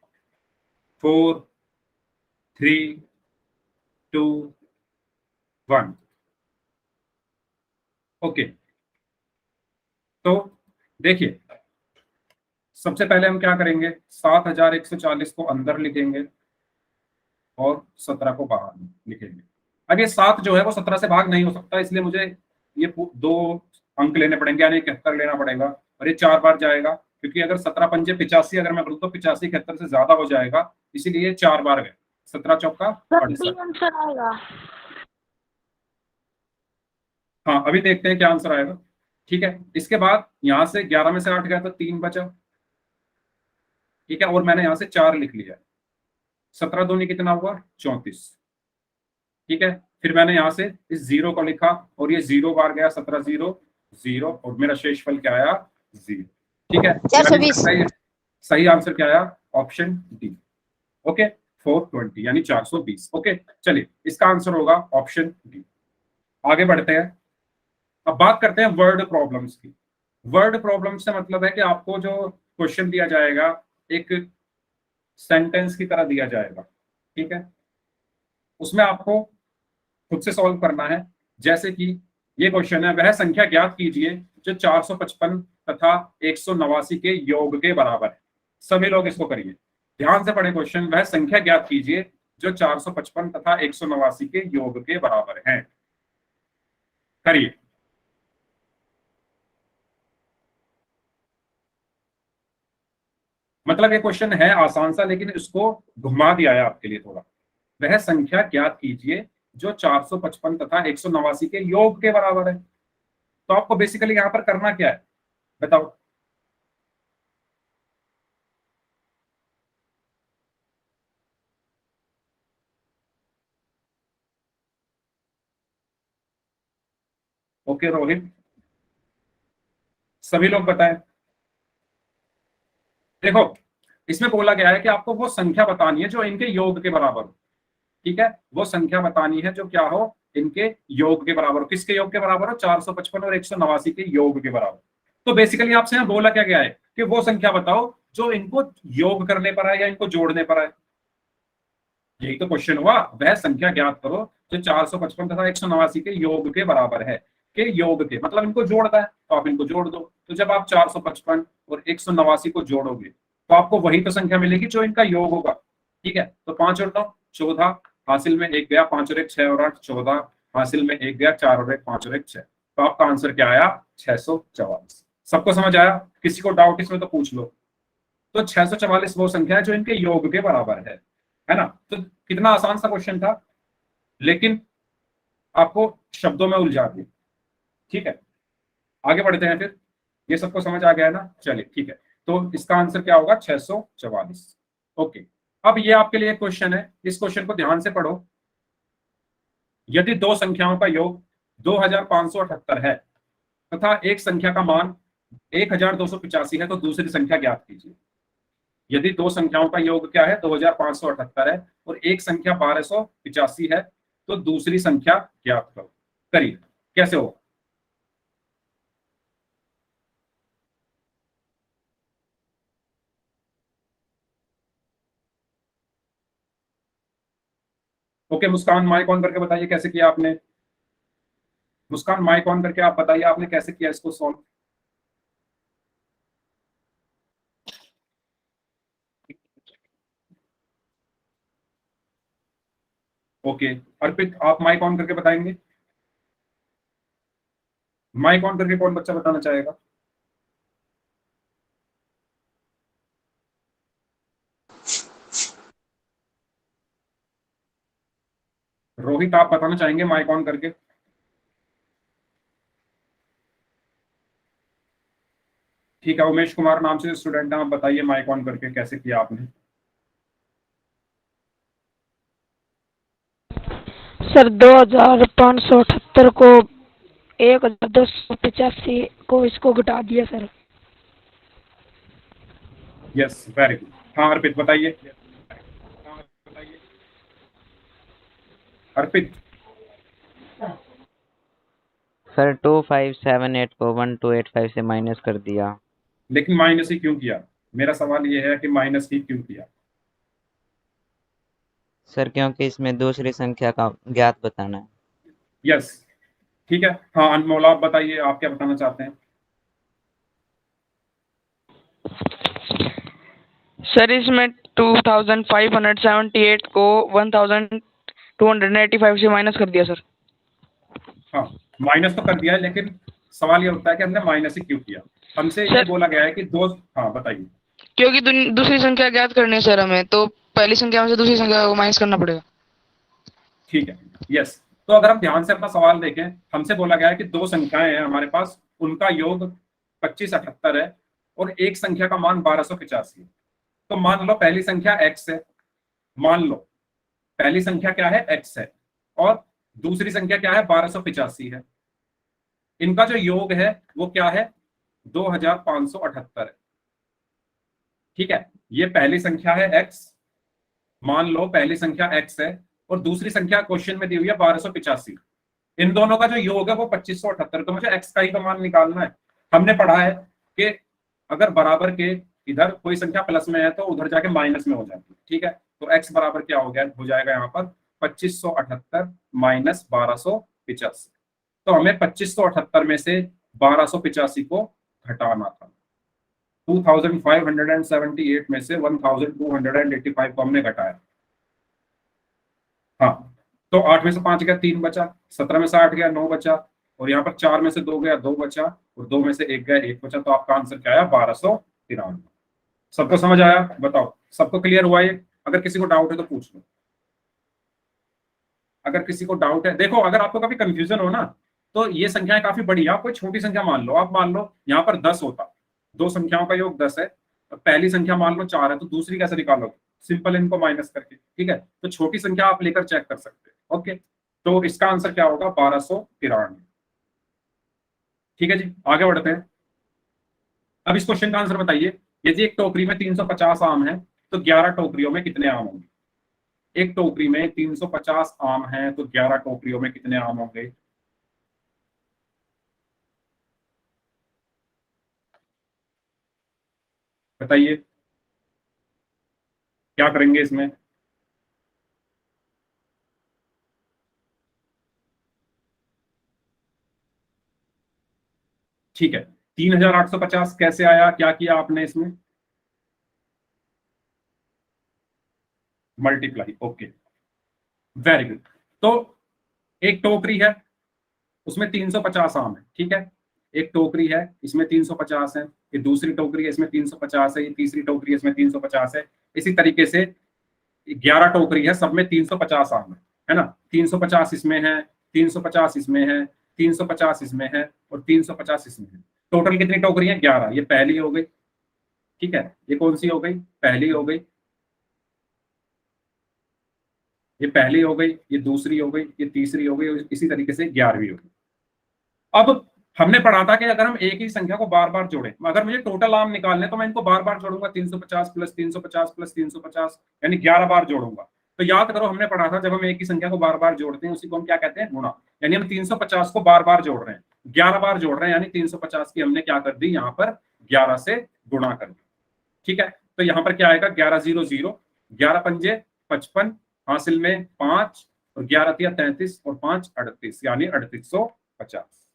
4, 3, 2, 1। ओके, तो देखिए, सबसे पहले हम क्या करेंगे, 7140 को अंदर लिखेंगे और 17 को बाहर लिखेंगे। अब ये 7 जो है वो 17 से भाग नहीं हो सकता, इसलिए मुझे ये 2 अंक लेने पड़ेंगे, यानी 71 लेना पड़ेगा। और ये 4 बार जाएगा, क्योंकि अगर 17 पंजे 85 अगर मैं बोलूँ तो 85 71 से ज्यादा हो जाएगा, इसीलिए 4 बार गए। 17 चौका 68। आंसर आएगा। हाँ, अभी देखते हैं क्या आंसर आएगा। ठीक है, इसके बाद यहाँ से 11 में से 8 गया तो 3 बचा। ठीक है, और मैंने यहाँ से 4 लिख लिया। 17 दूनी कितना हुआ, 34। ठीक है, फिर मैंने यहाँ से इस 0 को लिखा और ये 0 बार गया, 17 0 0, और मेरा शेषफल क्या आया, 0। ठीक है, यानी 420। सही सही आंसर क्या आया, ऑप्शन डी। ओके, 420 यानी 420। ओके, चलिए इसका आंसर होगा ऑप्शन डी। आगे बढ़ते हैं, अब बात करते हैं वर्ड प्रॉब्लम्स की। वर्ड प्रॉब्लम से मतलब है कि आपको जो क्वेश्चन दिया जाएगा एक सेंटेंस की तरह दिया जाएगा। ठीक है, उसमें आपको खुद से सॉल्व करना है। जैसे कि ये क्वेश्चन है, वह संख्या ज्ञात कीजिए जो 455 तथा 189 के योग के बराबर है। सभी लोग इसको करिए, ध्यान से पढ़े क्वेश्चन। वह संख्या ज्ञात कीजिए जो 455 तथा 189 के योग के बराबर हैं। करिए। मतलब ये क्वेश्चन है आसान सा, लेकिन इसको घुमा दिया है आपके लिए थोड़ा। वह संख्या ज्ञात कीजिए जो 455 तथा 189 के योग के बराबर है। तो आपको बेसिकली यहां पर करना क्या है बताओ। ओके रोहित, सभी लोग बताएं। देखो, इसमें बोला गया है कि आपको वो संख्या बतानी है जो इनके योग के बराबर हो। ठीक है, वो संख्या बतानी है जो क्या हो, इनके योग के बराबर हो। किसके योग के बराबर हो? 455 और 189 के योग के बराबर। तो बेसिकली आपसे यहाँ बोला क्या गया है कि वो संख्या बताओ जो इनको योग करने पर है या इनको जोड़ने पर है। यही तो क्वेश्चन हुआ। वह संख्या ज्ञात करो जो 455 तथा 189 के योग के बराबर है। के योग के मतलब इनको जोड़ता है, तो आप इनको जोड़ दो। तो जब आप 455 और 189 को जोड़ोगे तो आपको वही तो संख्या मिलेगी जो इनका योग होगा। ठीक है, तो 5 और 9 14, हासिल में 1 गया, 5 और 1 6 और 8 14, हासिल में 1 गया, 4 और 1 5 और 1 6। तो आपका आंसर क्या आया? 644। सबको समझ आया? किसी को डाउट इसमें तो पूछ लो। तो 644 वो संख्या है जो इनके योग के बराबर है ना। तो कितना आसान सा क्वेश्चन था, लेकिन आपको शब्दों में उलझा दिया। ठीक है, आगे बढ़ते हैं फिर। ये सबको समझ आ गया है ना? चलिए ठीक है। तो इसका आंसर क्या होगा? 644। ओके, अब ये आपके लिए क्वेश्चन है, इस क्वेश्चन को ध्यान से पढ़ो। यदि दो संख्याओं का योग 2578 है तथा एक संख्या का मान 1285 है तो दूसरी संख्या ज्ञात कीजिए। यदि दो संख्याओं का योग क्या है? 2578 है और एक संख्या 1285 है तो दूसरी संख्या ज्ञात करो। करिए, कैसे हो? ओके मुस्कान, माइक ऑन करके बताइए कैसे किया आपने। मुस्कान, माइक ऑन करके आप बताइए आपने कैसे किया इसको सॉल्व। ओके, अर्पित आप माइक ऑन करके बताएंगे। माइक ऑन करके कौन बच्चा बताना चाहेगा? रोहित आप बताना चाहेंगे माइक ऑन करके? ठीक है, उमेश कुमार नाम से स्टूडेंट है, आप बताइए माइक ऑन करके कैसे किया आपने। सर 2578 को 1285 को इसको घटा दिया सर। Yes very good. हाँ अर्पित बताइए। अर्पित। सर 2578 को 1285 से माइनस कर दिया। लेकिन माइनस ही क्यों किया? मेरा सवाल ये है कि माइनस ही क्यों किया? सर क्योंकि इसमें दूसरी संख्या का ज्ञात बताना है। यस ठीक है। हाँ अनमोल आप बताइए, आप क्या बताना चाहते हैं? सर इसमें 2578 को 1285 से माइनस कर दिया सर। हाँ माइनस तो कर दिया है, लेकिन सवाल ये होता है कि हमने माइनस ही क्यों किया। हमसे ये सर बोला गया है कि दो। हाँ बताइए। क्योंकि दूसरी संख्या ज्ञात करनी है सर हमें, तो पहली संख्या में से दूसरी संख्या को माइनस करना पड़ेगा। ठीक है। यस, तो अगर हम ध्यान से अपना सवाल देखें, हमसे बोला गया है कि दो संख्याएं हैं हमारे पास, उनका योग 2578 है और एक संख्या का मान 1285 है। तो मान लो पहली संख्या x है, मान लो पहली संख्या क्या है? x है, और दूसरी संख्या क्या है? 1285 है। इनका जो योग है वो क्या है? 2578 है। ठीक है, ये पहली संख्या है x, मान लो पहली संख्या x है और दूसरी संख्या क्वेश्चन में दी हुई है 1285। इन दोनों का जो योग है वो 2578। तो मुझे x का ही तो मान निकालना है। हमने पढ़ा है कि अगर बराबर के इधर कोई संख्या प्लस में है तो उधर जाके माइनस में हो जाती है। ठीक है, तो x बराबर क्या हो गया? हो जाएगा यहाँ पर 2578 माइनस 1285। तो हमें 2578 में से 1285 को घटाना था। 2578 में से 1285 को हमने घटाया। तो 8 में से 5 गया 3 बचा, 17 में से 8 गया 9 बचा, और यहाँ पर 4 में से 2 गया 2 बचा, और 2 में से 1 गया 1 बचा। तो आपका आंसर क्या आया? 1293। सबको समझ आया? बताओ, सबको क्लियर हुआ ये? अगर किसी को डाउट है तो पूछ लो। अगर किसी को डाउट है, देखो अगर आपको कभी कंफ्यूजन हो ना, तो ये संख्याएं काफी बड़ी है। आप कोई छोटी संख्या मान लो, आप मान लो यहाँ पर 10 होता, दो संख्याओं का योग 10 है, तो पहली संख्या मान लो 4 है, तो दूसरी कैसे निकालोगे? सिंपल, इनको माइनस करके। ठीक है, तो छोटी संख्या आप लेकर चेक कर सकते हैं। ओके, तो इसका आंसर क्या होगा? 1293। ठीक है जी, आगे बढ़ते हैं। अब इस क्वेश्चन का आंसर बताइए। यदि एक टोकरी में 350 आम है तो 11 टोकरियों में कितने आम होंगे? एक टोकरी में 350 आम है तो 11 टोकरियों में कितने आम होंगे? बताइए, क्या करेंगे इसमें? ठीक है, 3850 कैसे आया? क्या किया आपने इसमें? मल्टीप्लाई। Okay, very good. तो एक टोकरी है, उसमें 350 आम है। ठीक है, एक टोकरी है, इसमें 350 है, ये दूसरी टोकरी है, इसमें 350 है, ये तीसरी टोकरी है, इसमें 350 है। इसी तरीके से 11 टोकरी है, सब में 350 आम है ना? 350 इसमें है, 350 इसमें है, 350 इसमें है, और 350 इसमें है। टोटल कितनी टोकरी है? 11। ये पहली हो गई। ठीक है, ये कौन सी हो गई? पहली हो गई। ये पहली हो गई, ये दूसरी हो गई, ये तीसरी हो गई, और इसी तरीके से 11वीं हो गई। अब हमने पढ़ा था कि अगर हम एक ही संख्या को बार बार जोड़ें, अगर मुझे टोटल आम निकालने तो मैं इनको बार बार जोड़ूंगा, 350 प्लस 350 प्लस 350, यानी 11 बार जोड़ूंगा। तो याद करो, हमने पढ़ा था जब हम एक ही संख्या को बार बार जोड़ते हैं उसी को हम क्या कहते हैं? गुणा। यानी हम 350 को बार बार जोड़ रहे हैं, 11 बार जोड़ रहे हैं, यानी 350 की हमने क्या कर दी? यहाँ पर 11 से गुणा कर दी। ठीक है, तो यहाँ पर क्या आएगा? 1100, 11 पंजे 55, हासिल में 5, और 11 तिया 33, और 5 38, यानी 3850।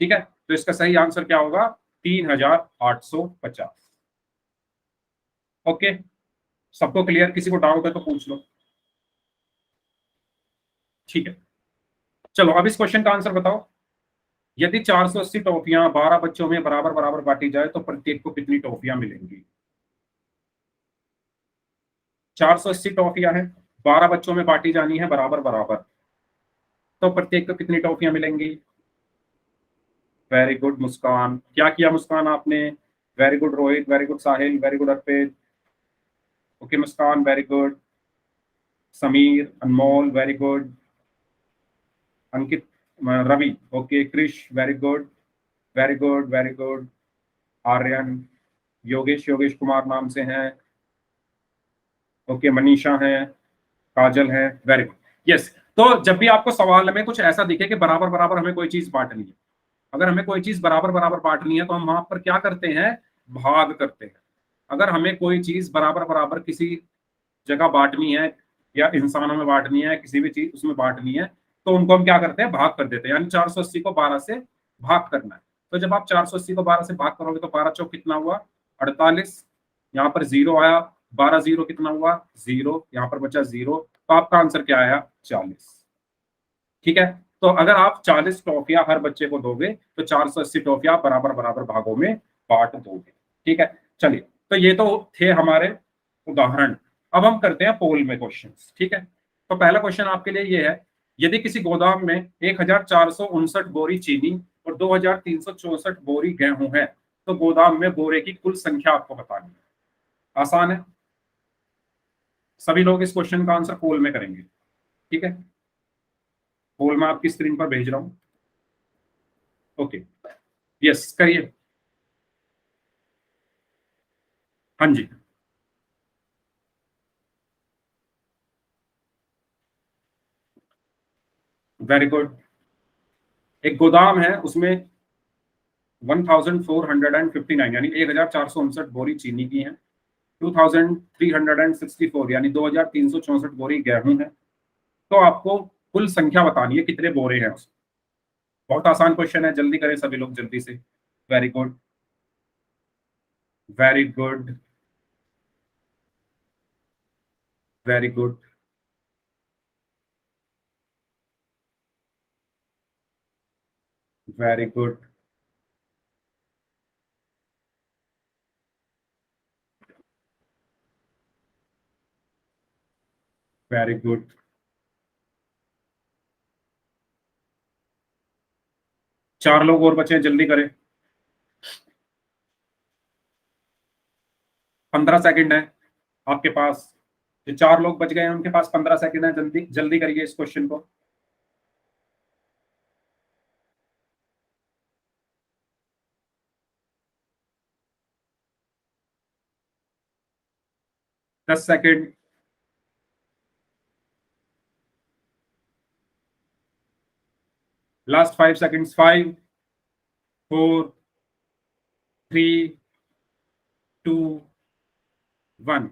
ठीक है, तो इसका सही आंसर क्या होगा? 3850। ओके, सबको क्लियर? किसी को डाउट है तो पूछ लो। ठीक है, चलो अब इस क्वेश्चन का आंसर बताओ। यदि 480 टॉफियां 12 बच्चों में बराबर बराबर बांटी जाए तो प्रत्येक को कितनी टॉफियां मिलेंगी? 480 टॉफियां हैं, 12 बच्चों में बांटी जानी है बराबर बराबर, तो प्रत्येक को कितनी टॉफियां मिलेंगी? वेरी गुड मुस्कान, क्या किया मुस्कान आपने? Very good Rohit, very good Sahil, very good Arpit. Okay Muskan, very good. Sameer, Anmol, very good. Ankit, Ravi, okay. Krish, very good, very good, very good. Aryan, Yogesh, Yogesh Kumar नाम से हैं। ओके, मनीषा है, काजल है, वेरी गुड। यस, तो जब भी आपको सवाल में कुछ ऐसा दिखे कि बराबर बराबर हमें कोई चीज बांटनी है, अगर हमें कोई चीज बराबर बराबर बांटनी है तो हम वहां पर क्या करते हैं? भाग करते हैं। अगर हमें कोई चीज बराबर बराबर किसी जगह बांटनी है, या इंसानों में बांटनी है, किसी भी चीज उसमें बांटनी है, तो उनको हम क्या करते हैं? भाग कर देते हैं। यानी 480 को 12 से भाग करना है। तो जब आप 480 को 12 से भाग करोगे तो 12 चौक कितना हुआ? 48। यहाँ पर जीरो आया, 12 जीरो कितना हुआ? जीरो, यहाँ पर बचा जीरो, तो आपका आंसर क्या आया? 40। ठीक है, तो अगर आप 40 टॉफियां हर बच्चे को दोगे तो 480 टॉफियां बराबर बराबर भागों में बांट दोगे। ठीक है, चलिए, तो ये तो थे हमारे उदाहरण। अब हम करते हैं पोल में क्वेश्चंस। ठीक है, तो पहला क्वेश्चन आपके लिए ये है। यदि किसी गोदाम में 1459 बोरी चीनी और 2364 बोरी गेहूं है तो गोदाम में बोरे की कुल संख्या आपको बतानी है। आसान है, सभी लोग इस क्वेश्चन का आंसर पोल में करेंगे। ठीक है, पोल मैं आपकी स्क्रीन पर भेज रहा हूं। ओके, यस करिए। हाँ जी, वेरी गुड। एक गोदाम है, उसमें 1459 यानी 1459 बोरी चीनी की है, 2364 यानी 2364 बोरी गेहूं है। तो आपको कुल संख्या बतानी है कितने बोरे हैं उसमें। बहुत आसान क्वेश्चन है, जल्दी करें सभी लोग, जल्दी से। Very good, very good, very good. Very good. Very good. चार लोग और बचे हैं, जल्दी करें। 15 सेकंड है आपके पास। जो चार लोग बच गए हैं उनके पास 15 सेकंड है, जल्दी जल्दी करिए इस क्वेश्चन को। दस सेकंड। Last 5 seconds. 5 4 3 2 1।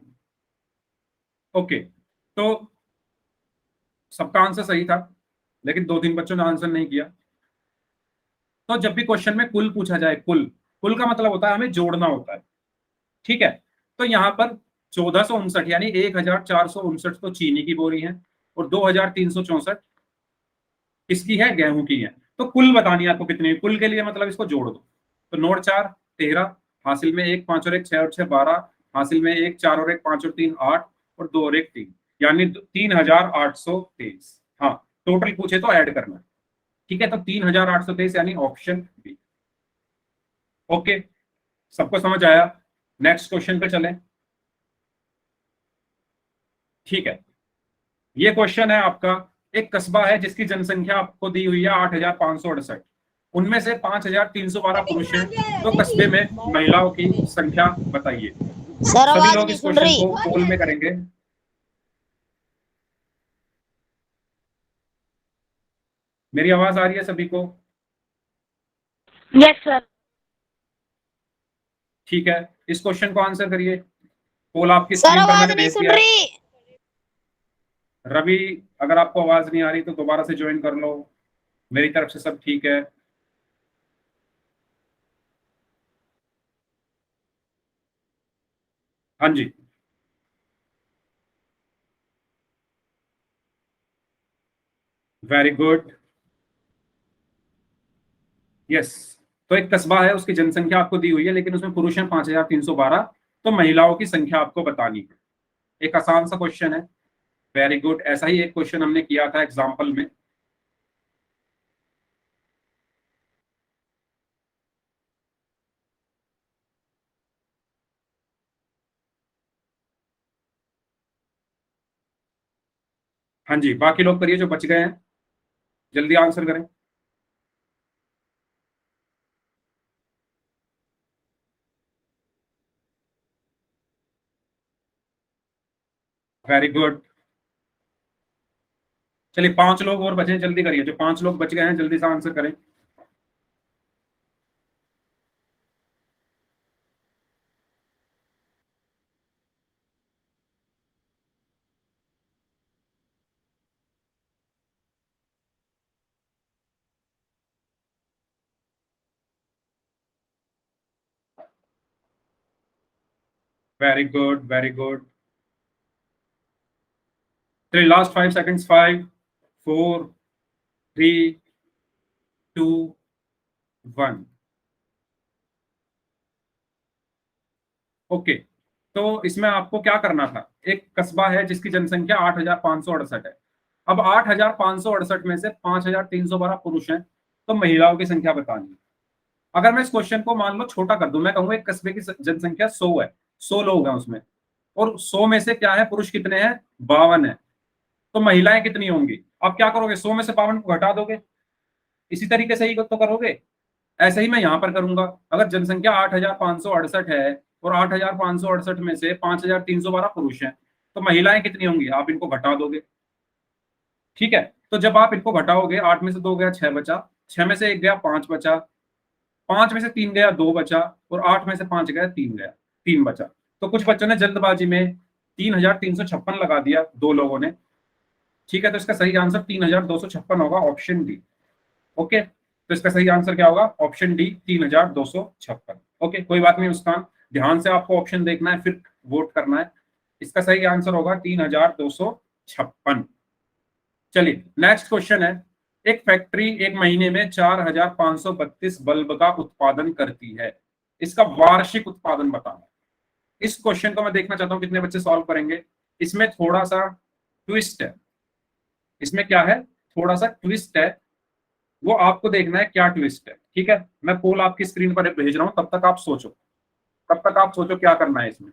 ओके, तो सबका आंसर सही था, लेकिन 2-3 बच्चों ने आंसर नहीं किया। तो जब भी क्वेश्चन में कुल पूछा जाए, कुल कुल का मतलब होता है हमें जोड़ना होता है, ठीक है। तो यहाँ पर 1459 यानी 1459 तो चीनी की बोरी है, और 2364 किसकी है, गेहूं की है। तो कुल बतानी है आपको कितनी है। कुल के लिए मतलब इसको जोड़ दो। तो नोट 4 13, हासिल में 1 5 और 1 6 और 6 12, हासिल में 1 4 और 1 5 और 3 8 और 2 और 1 3, यानी 3823। हाँ, टोटल पूछे तो ऐड करना है, ठीक है। तो 3823 यानी ऑप्शन बी। ओके, सबको समझ आया। नेक्स्ट क्वेश्चन पे चलें, ठीक है। ये क्वेश्चन है आपका, एक कस्बा है जिसकी जनसंख्या आपको दी हुई है 8568, उनमें से 5312 पुरुष हैं, तो कस्बे में महिलाओं की संख्या बताइए। सर सभी आवाज लोग नहीं इस सुन क्वेश्चन रही। को पोल में करेंगे। मेरी आवाज आ रही है सभी को? Yes sir. ठीक है, इस क्वेश्चन को आंसर करिए। पोल आपकी सर स्क्रीन पर आवाज मैंने नहीं भेज सुन दिया है। रही। रवि, अगर आपको आवाज नहीं आ रही तो दोबारा से ज्वाइन कर लो। मेरी तरफ से सब ठीक है। हाँ जी, वेरी गुड। यस, तो एक कस्बा है, उसकी जनसंख्या आपको दी हुई है, लेकिन उसमें पुरुष हैं 5312, तो महिलाओं की संख्या आपको बतानी है। एक आसान सा क्वेश्चन है। वेरी गुड, ऐसा ही एक क्वेश्चन हमने किया था एग्जाम्पल में। हाँ जी, बाकी लोग करिए जो बच गए हैं, जल्दी आंसर करें। Very good. चलिए 5 लोग और बचे हैं, जल्दी करिए। जो 5 लोग बच गए हैं जल्दी से आंसर करें। Very good, very good. चलिए लास्ट 5 सेकंड्स। 5 4 3 2 1। ओके, तो इसमें आपको क्या करना था। एक कस्बा है जिसकी जनसंख्या 8568 है। अब 8568 में से 5312 पुरुष हैं, तो महिलाओं की संख्या बतानी है। अगर मैं इस क्वेश्चन को मान लो छोटा कर दूं, मैं कहूंगा एक कस्बे की जनसंख्या 100 है, 100 लोग हैं उसमें, और 100 में से क्या है, पुरुष कितने हैं, 52 है, तो महिलाएं कितनी होंगी। आप क्या करोगे, 100 में से 52 को घटा दोगे। इसी तरीके से ही तो करोगे। ऐसे ही मैं यहां पर करूंगा। अगर जनसंख्या 8568 है और 8568 में से 5312 पुरुष हैं, तो महिलाएं कितनी होंगी, आप इनको घटा दोगे, ठीक है। तो जब आप इनको घटाओगे, 8 में से 2 गया 6 बचा, 6 में से 1 गया 5 बचा, 5 में से 3 गया 2 बचा, और 8 में से 5 गया 3 गया, 3 बचा। तो कुछ बच्चों ने जल्दबाजी में 3356 लगा दिया, 2 लोगों ने, ठीक है। तो इसका सही आंसर 3256 होगा, ऑप्शन डी। ओके, तो इसका सही आंसर क्या होगा, ऑप्शन डी 3256। ओके, कोई बात नहीं मुस्कान, ध्यान से आपको ऑप्शन देखना है फिर वोट करना है। इसका सही आंसर होगा 3256। चलिए नेक्स्ट क्वेश्चन है, एक फैक्ट्री एक महीने में 4532 बल्ब का उत्पादन करती है, इसका वार्षिक उत्पादन बताना। इस क्वेश्चन को मैं देखना चाहता हूं कितने बच्चे सॉल्व करेंगे। इसमें थोड़ा सा ट्विस्ट है, इसमें क्या है, थोड़ा सा ट्विस्ट है, वो आपको देखना है क्या ट्विस्ट है। ठीक है, मैं पोल आपकी स्क्रीन पर भेज रहा हूं, तब तक आप सोचो, तब तक आप सोचो क्या करना है इसमें।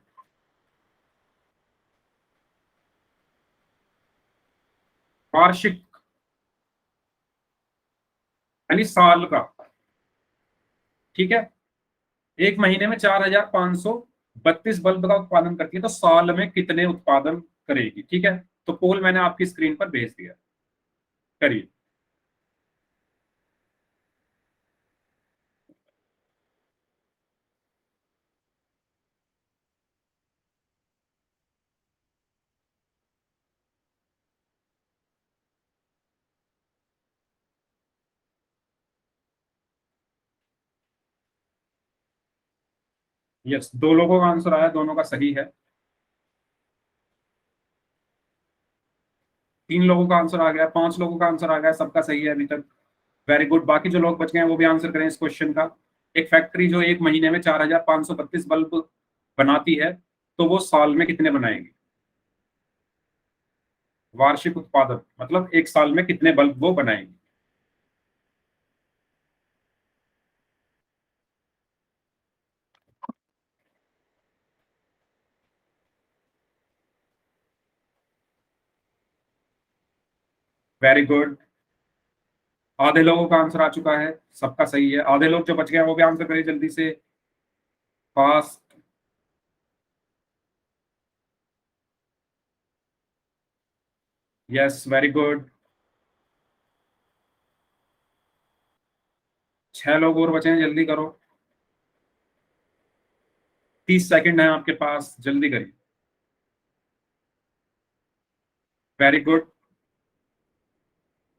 वार्षिक यानी साल का। ठीक है, एक महीने में 4532 बल्ब का उत्पादन करती है, तो साल में कितने उत्पादन करेगी। ठीक है, तो पोल मैंने आपकी स्क्रीन पर भेज दिया, करिए। यस, 2 लोगों का आंसर आया, दोनों का सही है। 3 लोगों का आंसर आ गया, 5 लोगों का आंसर आ गया, सबका सही है अभी तक। Very good. बाकी जो लोग बच गए हैं वो भी आंसर करें इस क्वेश्चन का। एक फैक्ट्री जो एक महीने में 4532 बल्ब बनाती है, तो वो साल में कितने बनाएगी। वार्षिक उत्पादन मतलब एक साल में कितने बल्ब वो बनाएगी। Very good. आधे लोगों का आंसर आ चुका है, सबका सही है। आधे लोग जो बच गए हैं वो भी आंसर करें जल्दी से, फास्ट। Yes, very good. 6 लोग और बचे हैं, जल्दी करो, 30 सेकंड है आपके पास, जल्दी करिए। Very good.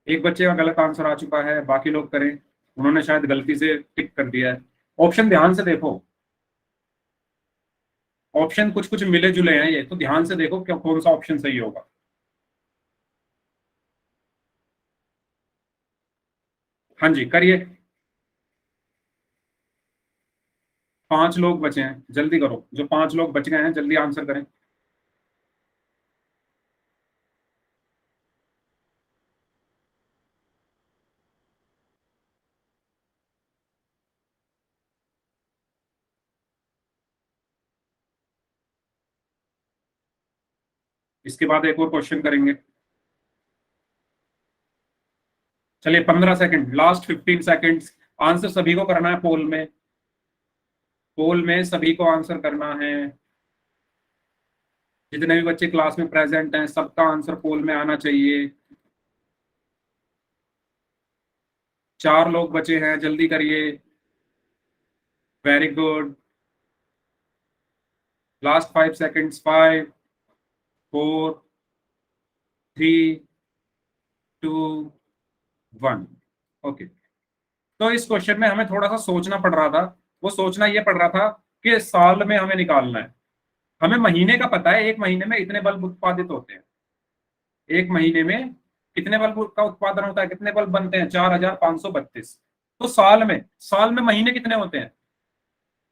एक बच्चे का गलत आंसर आ चुका है, बाकी लोग करें, उन्होंने शायद गलती से टिक कर दिया है। ऑप्शन ध्यान से देखो, ऑप्शन कुछ कुछ मिले जुले हैं ये, तो ध्यान से देखो क्या कौन सा ऑप्शन सही होगा। हाँ जी, करिए। 5 लोग बचे हैं, जल्दी करो, जो 5 लोग बच गए हैं जल्दी आंसर करें। इसके बाद एक और क्वेश्चन करेंगे। चलिए 15 सेकंड, लास्ट 15 सेकंड्स। आंसर सभी को करना है पोल में, पोल में सभी को आंसर करना है। जितने भी बच्चे क्लास में प्रेजेंट हैं सबका आंसर पोल में आना चाहिए। 4 लोग बचे हैं, जल्दी करिए। Very good. Last 5 seconds, 5 4 3 2 1। Okay, तो इस क्वेश्चन में हमें थोड़ा सा सोचना पड़ रहा था। वो सोचना ये पड़ रहा था कि साल में हमें निकालना है। हमें महीने का पता है, एक महीने में इतने बल्ब उत्पादित होते हैं। एक महीने में कितने बल्ब का उत्पादन होता है, कितने बल्ब बनते हैं, 4532। तो साल में, साल में महीने कितने होते हैं,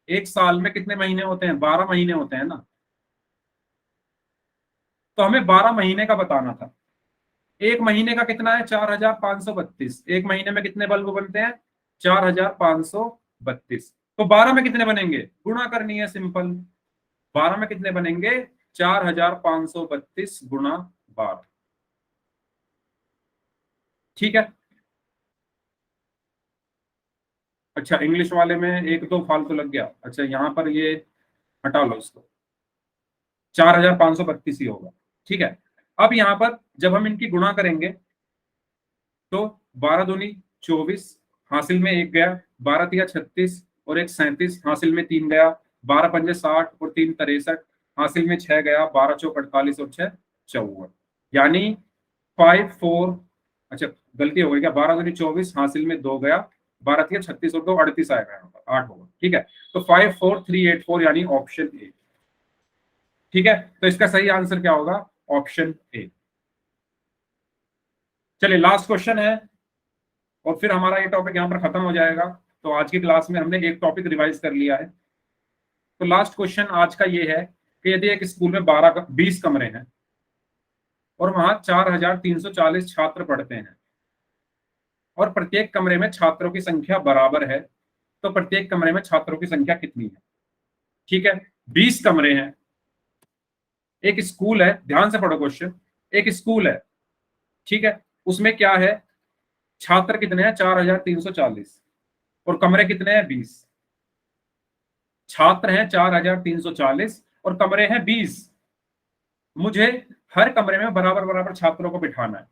एक साल में कितने महीने होते हैं, 12 महीने होते हैं ना। तो हमें 12 महीने का बताना था। एक महीने का कितना है, 4532। एक महीने में कितने बल्ब बनते हैं, 4532। तो 12 में कितने बनेंगे, गुणा करनी है सिंपल। 12 में कितने बनेंगे, 4532 गुणा 12। ठीक है। अच्छा, इंग्लिश वाले में एक दो फालतू लग गया। अच्छा, यहाँ पर ये हटा लो इसको, 4532 ही होगा। ठीक है, अब यहाँ पर जब हम इनकी गुणा करेंगे तो 12 दूनी 24, हासिल में एक गया, 12 तिया 36 और एक 37, हासिल में 3 गया, 12 पंजे 60 और 3 63, हासिल में 6 गया, 12 चौक 48 और 6 54। यानी 54, अच्छा गलती हो गई क्या, 12 दूनी 24, हासिल में 2 गया, 12 तिया 36 और 2 38 आएगा, यहाँ पर 8 होगा। ठीक है, तो 54384 यानी ऑप्शन ए। ठीक है, तो इसका सही आंसर क्या होगा, ऑप्शन ए। चलिए लास्ट क्वेश्चन है, और फिर हमारा ये टॉपिक यहाँ पर खत्म हो जाएगा। तो आज की क्लास में हमने एक टॉपिक रिवाइज कर लिया है। तो लास्ट क्वेश्चन आज का ये है कि यदि एक स्कूल में 20 कमरे हैं और वहां 4340 छात्र पढ़ते हैं और प्रत्येक कमरे में छात्रों की संख्या बराबर है, तो प्रत्येक कमरे में छात्रों की संख्या कितनी है? ठीक है, 20 कमरे हैं, एक स्कूल है, ध्यान से पढ़ो क्वेश्चन। एक स्कूल है, ठीक है, उसमें क्या है, छात्र कितने हैं? 4340 और कमरे कितने हैं? 20। छात्र हैं 4340 और कमरे हैं 20। मुझे हर कमरे में बराबर बराबर छात्रों को बिठाना है।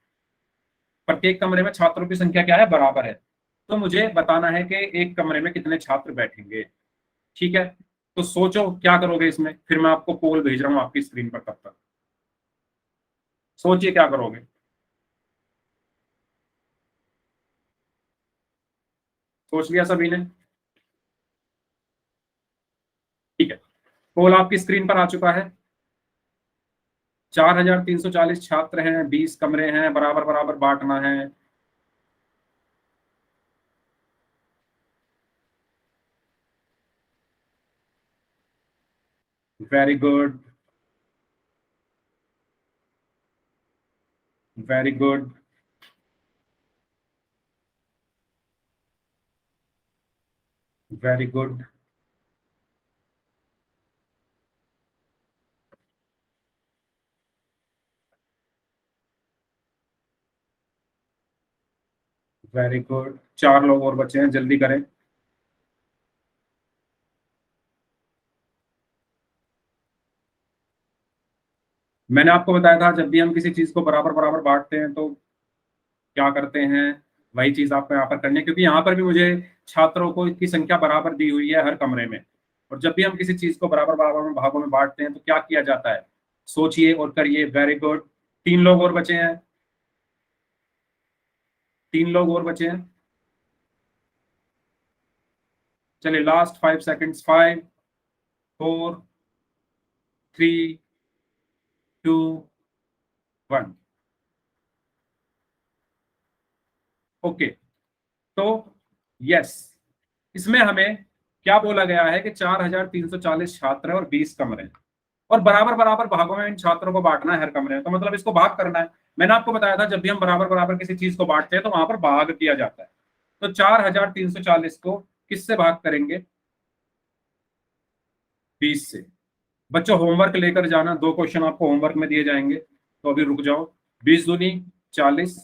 प्रत्येक कमरे में छात्रों की संख्या क्या है? बराबर है। तो मुझे बताना है कि एक कमरे में कितने छात्र बैठेंगे। ठीक है, तो सोचो क्या करोगे इसमें, फिर मैं आपको पोल भेज रहा हूं आपकी स्क्रीन पर। तब तक सोचिए क्या करोगे। सोच लिया सभी ने? ठीक है, पोल आपकी स्क्रीन पर आ चुका है। 4340 छात्र हैं, 20 कमरे हैं, बराबर बराबर बांटना है। Very good, very good. Very good. Very good, 4 लोग और बचे हैं, जल्दी करें। मैंने आपको बताया था जब भी हम किसी चीज को बराबर बराबर बांटते हैं तो क्या करते हैं, वही चीज आपको यहाँ पर करनी है, क्योंकि यहाँ पर भी मुझे छात्रों को की संख्या बराबर दी हुई है हर कमरे में। और जब भी हम किसी चीज को बराबर बराबर में भागों में बांटते हैं तो क्या किया जाता है? सोचिए और करिए। वेरी गुड, 3 लोग और बचे हैं, 3 लोग और बचे हैं। चलिए लास्ट 5 सेकेंड्स। 5 4 3 2 1। ओके, तो यस, इसमें हमें क्या बोला गया है कि 4340 छात्र हैं और 20 कमरे हैं और बराबर बराबर भागों में इन छात्रों को बांटना है हर कमरे में। तो मतलब इसको भाग करना है। मैंने आपको बताया था जब भी हम बराबर बराबर किसी चीज को बांटते हैं तो वहां पर भाग किया जाता है। तो 4340 को किससे भाग करेंगे? 20 से। बच्चों होमवर्क लेकर जाना, 2 क्वेश्चन आपको होमवर्क में दिए जाएंगे, तो अभी रुक जाओ। 20 दूनी 40,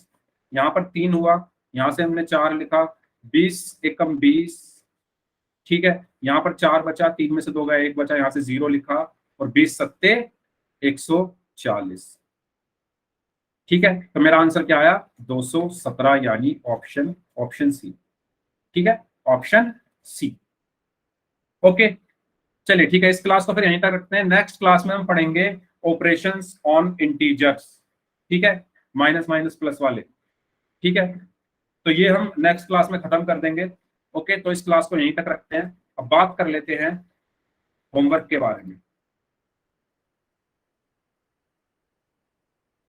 यहाँ पर 3 हुआ, यहाँ से हमने 4 लिखा, 20 एकम 20। ठीक है, यहाँ पर 4 बचा, 3 में से 2 गया, 1 बचा, यहाँ से 0 लिखा और 20 सत्ते 140। ठीक है, तो मेरा आंसर क्या आया? 217, यानी ऑप्शन सी। ठीक है, ऑप्शन सी। ओके, चलिए ठीक है, इस क्लास को फिर यहीं तक रखते हैं। नेक्स्ट क्लास में हम पढ़ेंगे ऑपरेशंस ऑन इंटीजर्स। ठीक है, माइनस माइनस प्लस वाले। ठीक है, तो ये हम नेक्स्ट क्लास में खत्म कर देंगे। ओके, तो इस क्लास को यहीं तक रखते हैं। अब बात कर लेते हैं होमवर्क के बारे में।